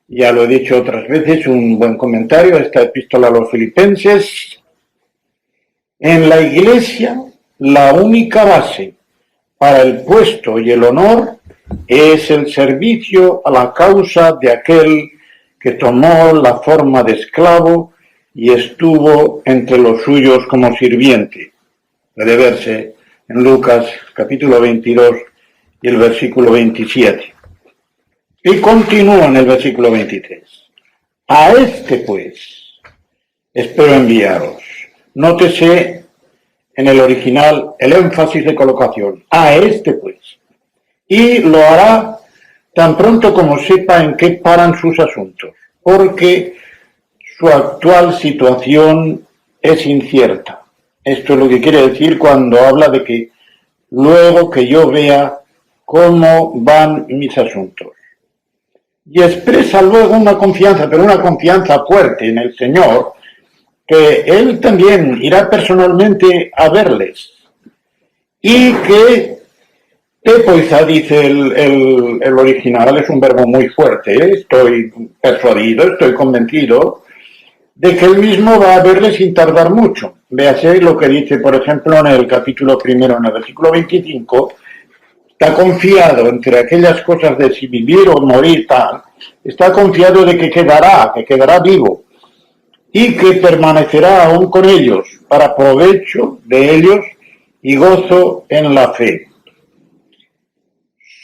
Speaker 1: ya lo he dicho otras veces, un buen comentario a esta epístola a los filipenses, en la Iglesia la única base para el puesto y el honor es el servicio a la causa de aquel que tomó la forma de esclavo y estuvo entre los suyos como sirviente. Puede verse en Lucas capítulo 22 y el versículo 27. Y continúa en el versículo 23. A este pues espero enviaros. Nótese en el original el énfasis de colocación. A este pues. Y lo hará tan pronto como sepa en qué paran sus asuntos, porque su actual situación es incierta. Esto es lo que quiere decir cuando habla de que luego que yo vea cómo van mis asuntos. Y expresa luego una confianza, pero una confianza fuerte en el Señor, que Él también irá personalmente a verles. Y que tepoiza, dice el original, es un verbo muy fuerte, estoy persuadido, estoy convencido, de que él mismo va a verle sin tardar mucho. Véase lo que dice, por ejemplo, en el capítulo primero, en el versículo 25, está confiado entre aquellas cosas de si vivir o morir, tal, está confiado de que quedará vivo y que permanecerá aún con ellos para provecho de ellos y gozo en la fe.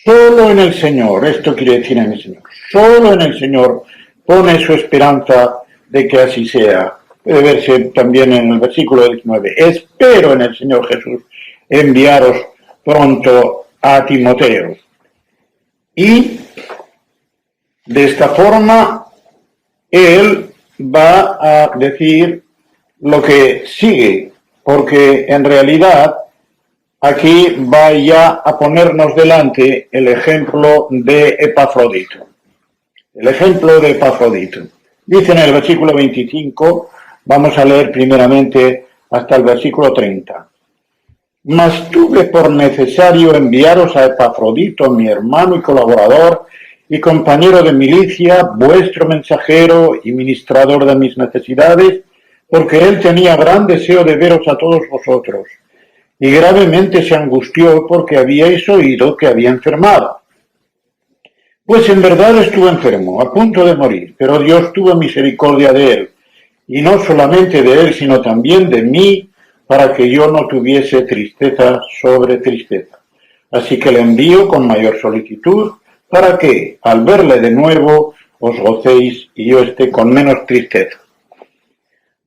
Speaker 1: Solo en el Señor, esto quiere decir en el Señor, solo en el Señor pone su esperanza de que así sea. Puede verse también en el versículo 19. Espero en el Señor Jesús enviaros pronto a Timoteo. Y de esta forma él va a decir lo que sigue, porque en realidad aquí va ya a ponernos delante el ejemplo de Epafrodito. El ejemplo de Epafrodito. Dice en el versículo 25, vamos a leer primeramente hasta el versículo 30. Mas tuve por necesario enviaros a Epafrodito, mi hermano y colaborador y compañero de milicia, vuestro mensajero y ministrador de mis necesidades, porque él tenía gran deseo de veros a todos vosotros, y gravemente se angustió porque habíais oído que había enfermado. Pues en verdad estuvo enfermo, a punto de morir, pero Dios tuvo misericordia de él, y no solamente de él, sino también de mí, para que yo no tuviese tristeza sobre tristeza. Así que le envío con mayor solicitud, para que, al verle de nuevo, os gocéis y yo esté con menos tristeza.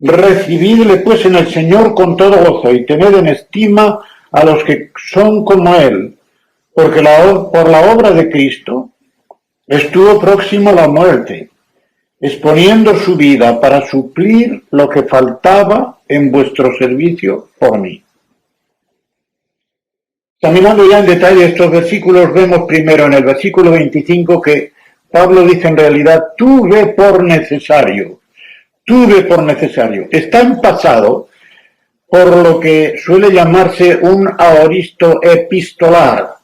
Speaker 1: Recibidle pues en el Señor con todo gozo, y tened en estima a los que son como él, porque por la obra de Cristo estuvo próximo a la muerte, exponiendo su vida para suplir lo que faltaba en vuestro servicio por mí. Examinando ya en detalle estos versículos, vemos primero en el versículo 25 que Pablo dice en realidad, tuve por necesario. Está en pasado por lo que suele llamarse un aoristo epistolar.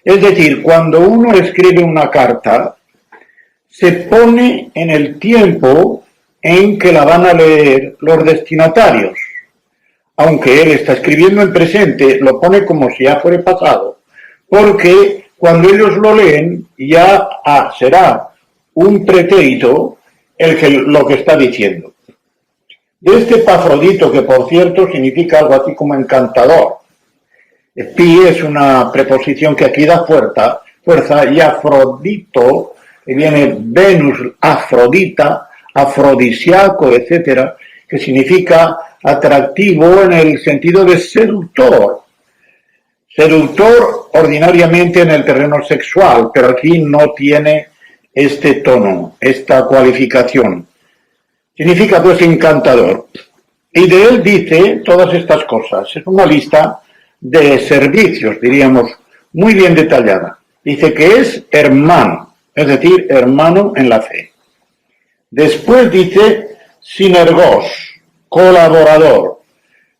Speaker 1: Es decir, cuando uno escribe una carta, se pone en el tiempo en que la van a leer los destinatarios. Aunque él está escribiendo en presente, lo pone como si ya fuera pasado, porque cuando ellos lo leen ya será un pretérito lo que está diciendo. De este Epafrodito, que por cierto significa algo así como encantador. Pi es una preposición que aquí da fuerza, y Afrodito, que viene Venus, Afrodita, afrodisiaco, etcétera, que significa atractivo en el sentido de seductor. Seductor ordinariamente en el terreno sexual, pero aquí no tiene este tono, esta cualificación. Significa pues encantador. Y de él dice todas estas cosas. Es una lista de servicios, diríamos, muy bien detallada. Dice que es hermano, es decir, hermano en la fe. Después dice sinergos, colaborador.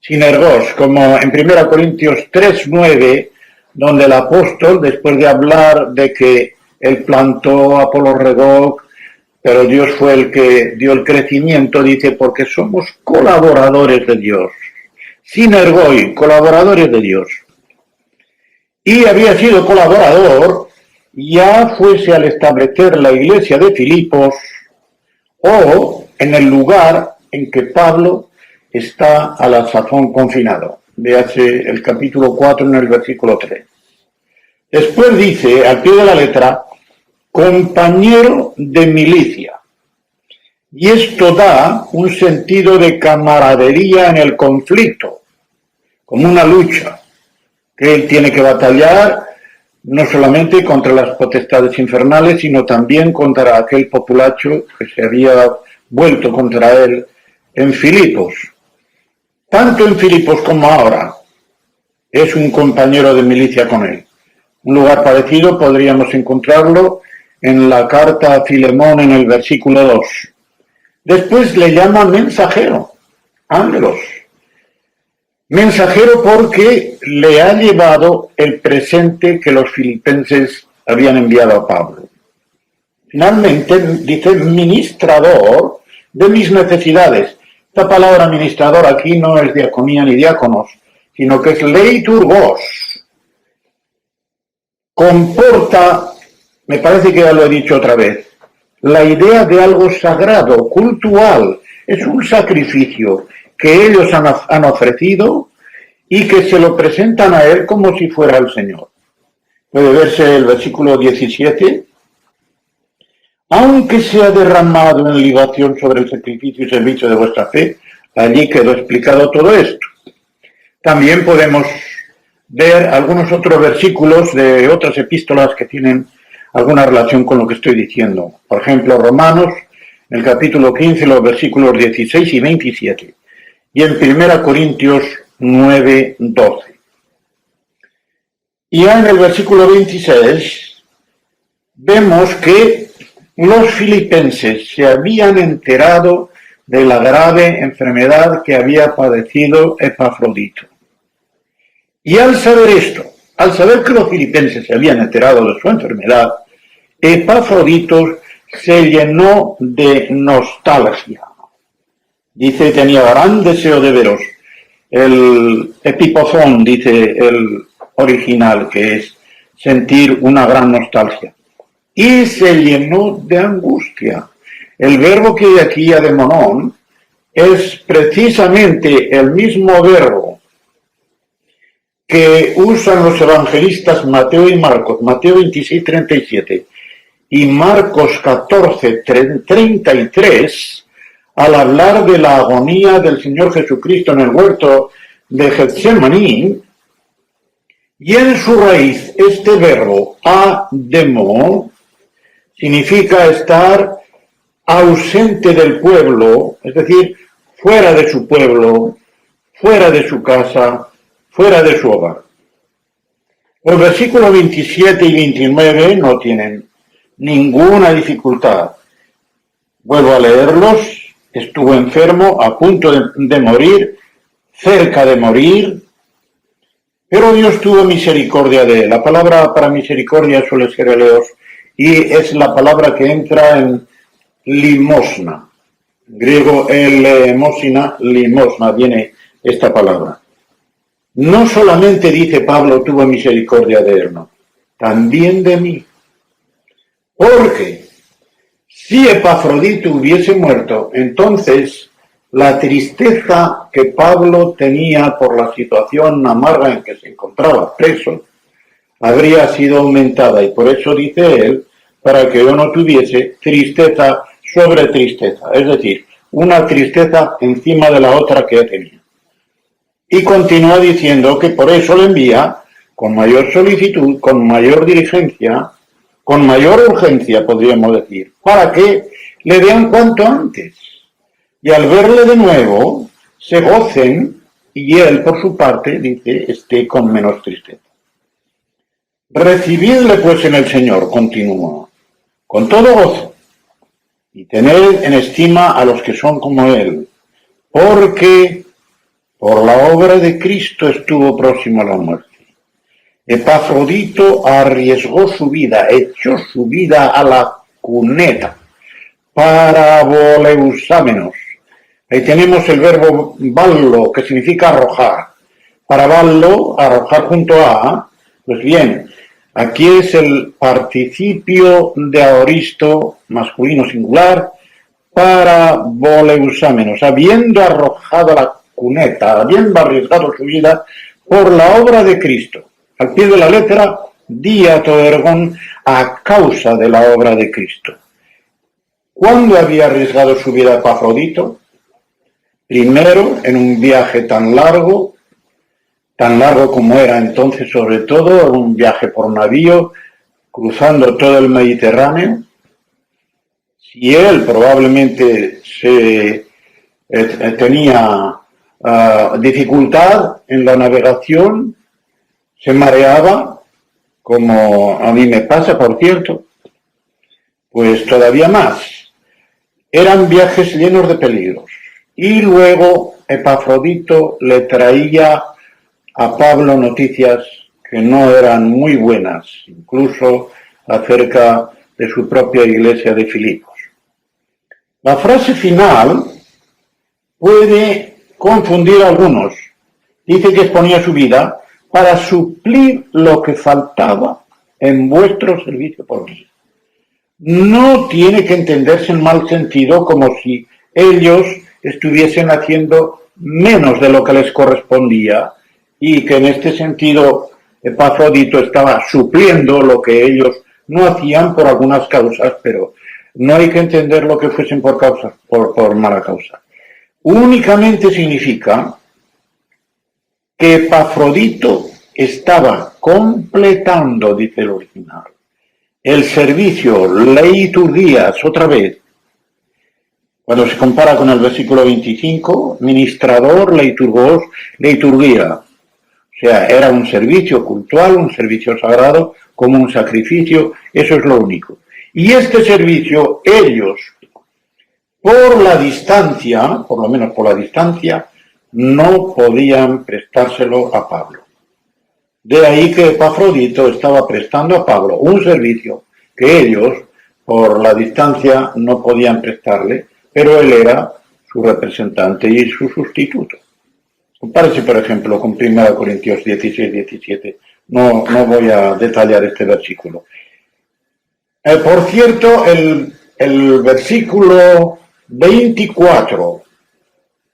Speaker 1: Sinergos, como en 1 Corintios 3:9, donde el apóstol, después de hablar de que él plantó, Apolo regó, pero Dios fue el que dio el crecimiento, dice, porque somos colaboradores de Dios. Sinergoi, colaboradores de Dios. Y había sido colaborador, ya fuese al establecer la iglesia de Filipos o en el lugar en que Pablo está a la sazón confinado. Véase el capítulo 4 en el versículo 3. Después dice, al pie de la letra, compañero de milicia. Y esto da un sentido de camaradería en el conflicto, como una lucha, que él tiene que batallar no solamente contra las potestades infernales, sino también contra aquel populacho que se había vuelto contra él en Filipos. Tanto en Filipos como ahora es un compañero de milicia con él. Un lugar parecido podríamos encontrarlo en la carta a Filemón en el versículo 2. Después le llama mensajero, ángelos. Mensajero porque le ha llevado el presente que los filipenses habían enviado a Pablo. Finalmente dice ministrador de mis necesidades. Esta palabra administrador aquí no es diaconía ni diáconos, sino que es leiturgos. Comporta, me parece que ya lo he dicho otra vez, la idea de algo sagrado, cultural. Es un sacrificio que ellos han ofrecido y que se lo presentan a él como si fuera el Señor. Puede verse el versículo 17. Aunque se ha derramado en libación sobre el sacrificio y servicio de vuestra fe, allí quedó explicado todo esto. También podemos ver algunos otros versículos de otras epístolas que tienen alguna relación con lo que estoy diciendo. Por ejemplo, Romanos, en el capítulo 15, los versículos 16 y 27. Y en 1 Corintios 9, 12. Y ya en el versículo 26 vemos que los filipenses se habían enterado de la grave enfermedad que había padecido Epafrodito. Y al saber esto, al saber que los filipenses se habían enterado de su enfermedad, Epafrodito se llenó de nostalgia. Dice, tenía gran deseo de veros. El epipozón, dice el original, que es sentir una gran nostalgia. Y se llenó de angustia. El verbo que hay aquí, ademonón, es precisamente el mismo verbo que usan los evangelistas Mateo y Marcos, Mateo 26, 37 y Marcos 14, 33, al hablar de la agonía del Señor Jesucristo en el huerto de Getsemaní. Y en su raíz, este verbo, ademo, significa estar ausente del pueblo, es decir, fuera de su pueblo, fuera de su casa, fuera de su hogar. Los versículos 27 y 29 no tienen ninguna dificultad. Vuelvo a leerlos. Estuvo enfermo, a punto de morir, cerca de morir, pero Dios tuvo misericordia de él. La palabra para misericordia suele ser eleos, y es la palabra que entra en limosna. En griego, limosna, viene esta palabra. No solamente dice Pablo, tuvo misericordia de él, no, también de mí. Porque si Epafrodito hubiese muerto, entonces la tristeza que Pablo tenía por la situación amarga en que se encontraba preso habría sido aumentada, y por eso dice él, para que yo no tuviese tristeza sobre tristeza, es decir, una tristeza encima de la otra que yo tenía. Y continúa diciendo que por eso le envía con mayor solicitud, con mayor diligencia, con mayor urgencia, podríamos decir, para que le vean cuanto antes. Y al verle de nuevo, se gocen, y él, por su parte, dice, esté con menos tristeza. Recibidle, pues, en el Señor, continúa, con todo gozo, y tened en estima a los que son como él, porque por la obra de Cristo estuvo próximo a la muerte. Epafrodito arriesgó su vida, echó su vida a la cuneta, paraboleusámenos. Ahí tenemos el verbo ballo, que significa arrojar. Paraballo, arrojar junto a, pues bien, aquí es el participio de aoristo masculino singular, paraboleusámenos, habiendo arrojado la cuneta, habiendo arriesgado su vida por la obra de Cristo. Al pie de la letra, diato ergon, a causa de la obra de Cristo. ¿Cuándo había arriesgado su vida Epafrodito? Primero, en un viaje tan largo como era entonces, sobre todo, un viaje por navío, cruzando todo el Mediterráneo. Si él probablemente tenía dificultad en la navegación, se mareaba, como a mí me pasa, por cierto, pues todavía más. Eran viajes llenos de peligros. Y luego Epafrodito le traía a Pablo noticias que no eran muy buenas, incluso acerca de su propia iglesia de Filipos. La frase final puede confundir a algunos. Dice que exponía su vida para suplir lo que faltaba en vuestro servicio por mí. No tiene que entenderse en mal sentido como si ellos estuviesen haciendo menos de lo que les correspondía y que en este sentido Epafrodito estaba supliendo lo que ellos no hacían por algunas causas, pero no hay que entender lo que fuesen por mala causa. Únicamente significa que Epafrodito estaba completando, dice el original, el servicio leiturgías, otra vez, cuando se compara con el versículo 25, ministrador, leiturgos, leiturgía. O sea, era un servicio cultual, un servicio sagrado, como un sacrificio, eso es lo único. Y este servicio, ellos, por la distancia, por lo menos por la distancia, no podían prestárselo a Pablo. De ahí que Epafrodito estaba prestando a Pablo un servicio que ellos, por la distancia, no podían prestarle, pero él era su representante y su sustituto. Compárese, por ejemplo, con 1 Corintios 16, 17. No voy a detallar este versículo. Por cierto, el versículo 24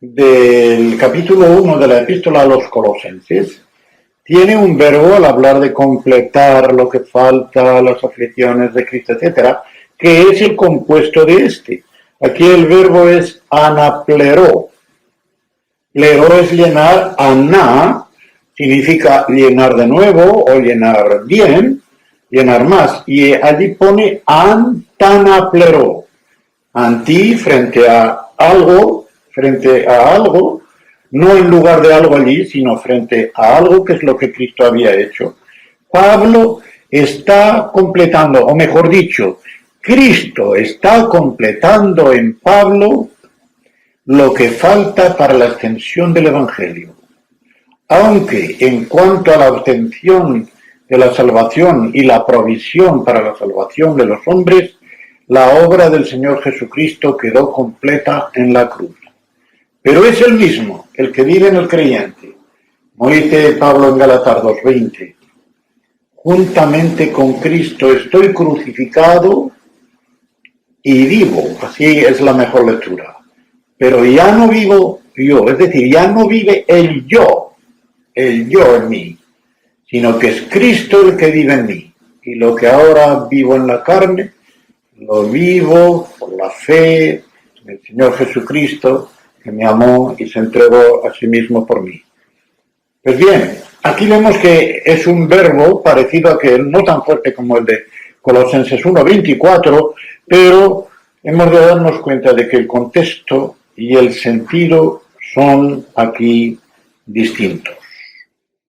Speaker 1: del capítulo 1 de la epístola a los Colosenses tiene un verbo al hablar de completar lo que falta, las aflicciones de Cristo, etc., que es el compuesto de este. Aquí el verbo es anapleró. Pleró es llenar, aná significa llenar de nuevo o llenar bien, llenar más. Y allí pone antanapleró. Anti frente a algo, no en lugar de algo allí, sino frente a algo que es lo que Cristo había hecho. Pablo está completando, o mejor dicho, Cristo está completando en Pablo lo que falta para la extensión del Evangelio. Aunque en cuanto a la obtención de la salvación y la provisión para la salvación de los hombres, la obra del Señor Jesucristo quedó completa en la cruz. Pero es el mismo, el que vive en el creyente. Como dice Pablo en Gálatas 2:20, juntamente con Cristo estoy crucificado y vivo, así es la mejor lectura. Pero ya no vivo yo, es decir, ya no vive el yo en mí, sino que es Cristo el que vive en mí. Y lo que ahora vivo en la carne, lo vivo por la fe en el Señor Jesucristo, que me amó y se entregó a sí mismo por mí. Pues bien, aquí vemos que es un verbo parecido a aquel, no tan fuerte como el de Colosenses 1:24, pero hemos de darnos cuenta de que el contexto y el sentido son aquí distintos.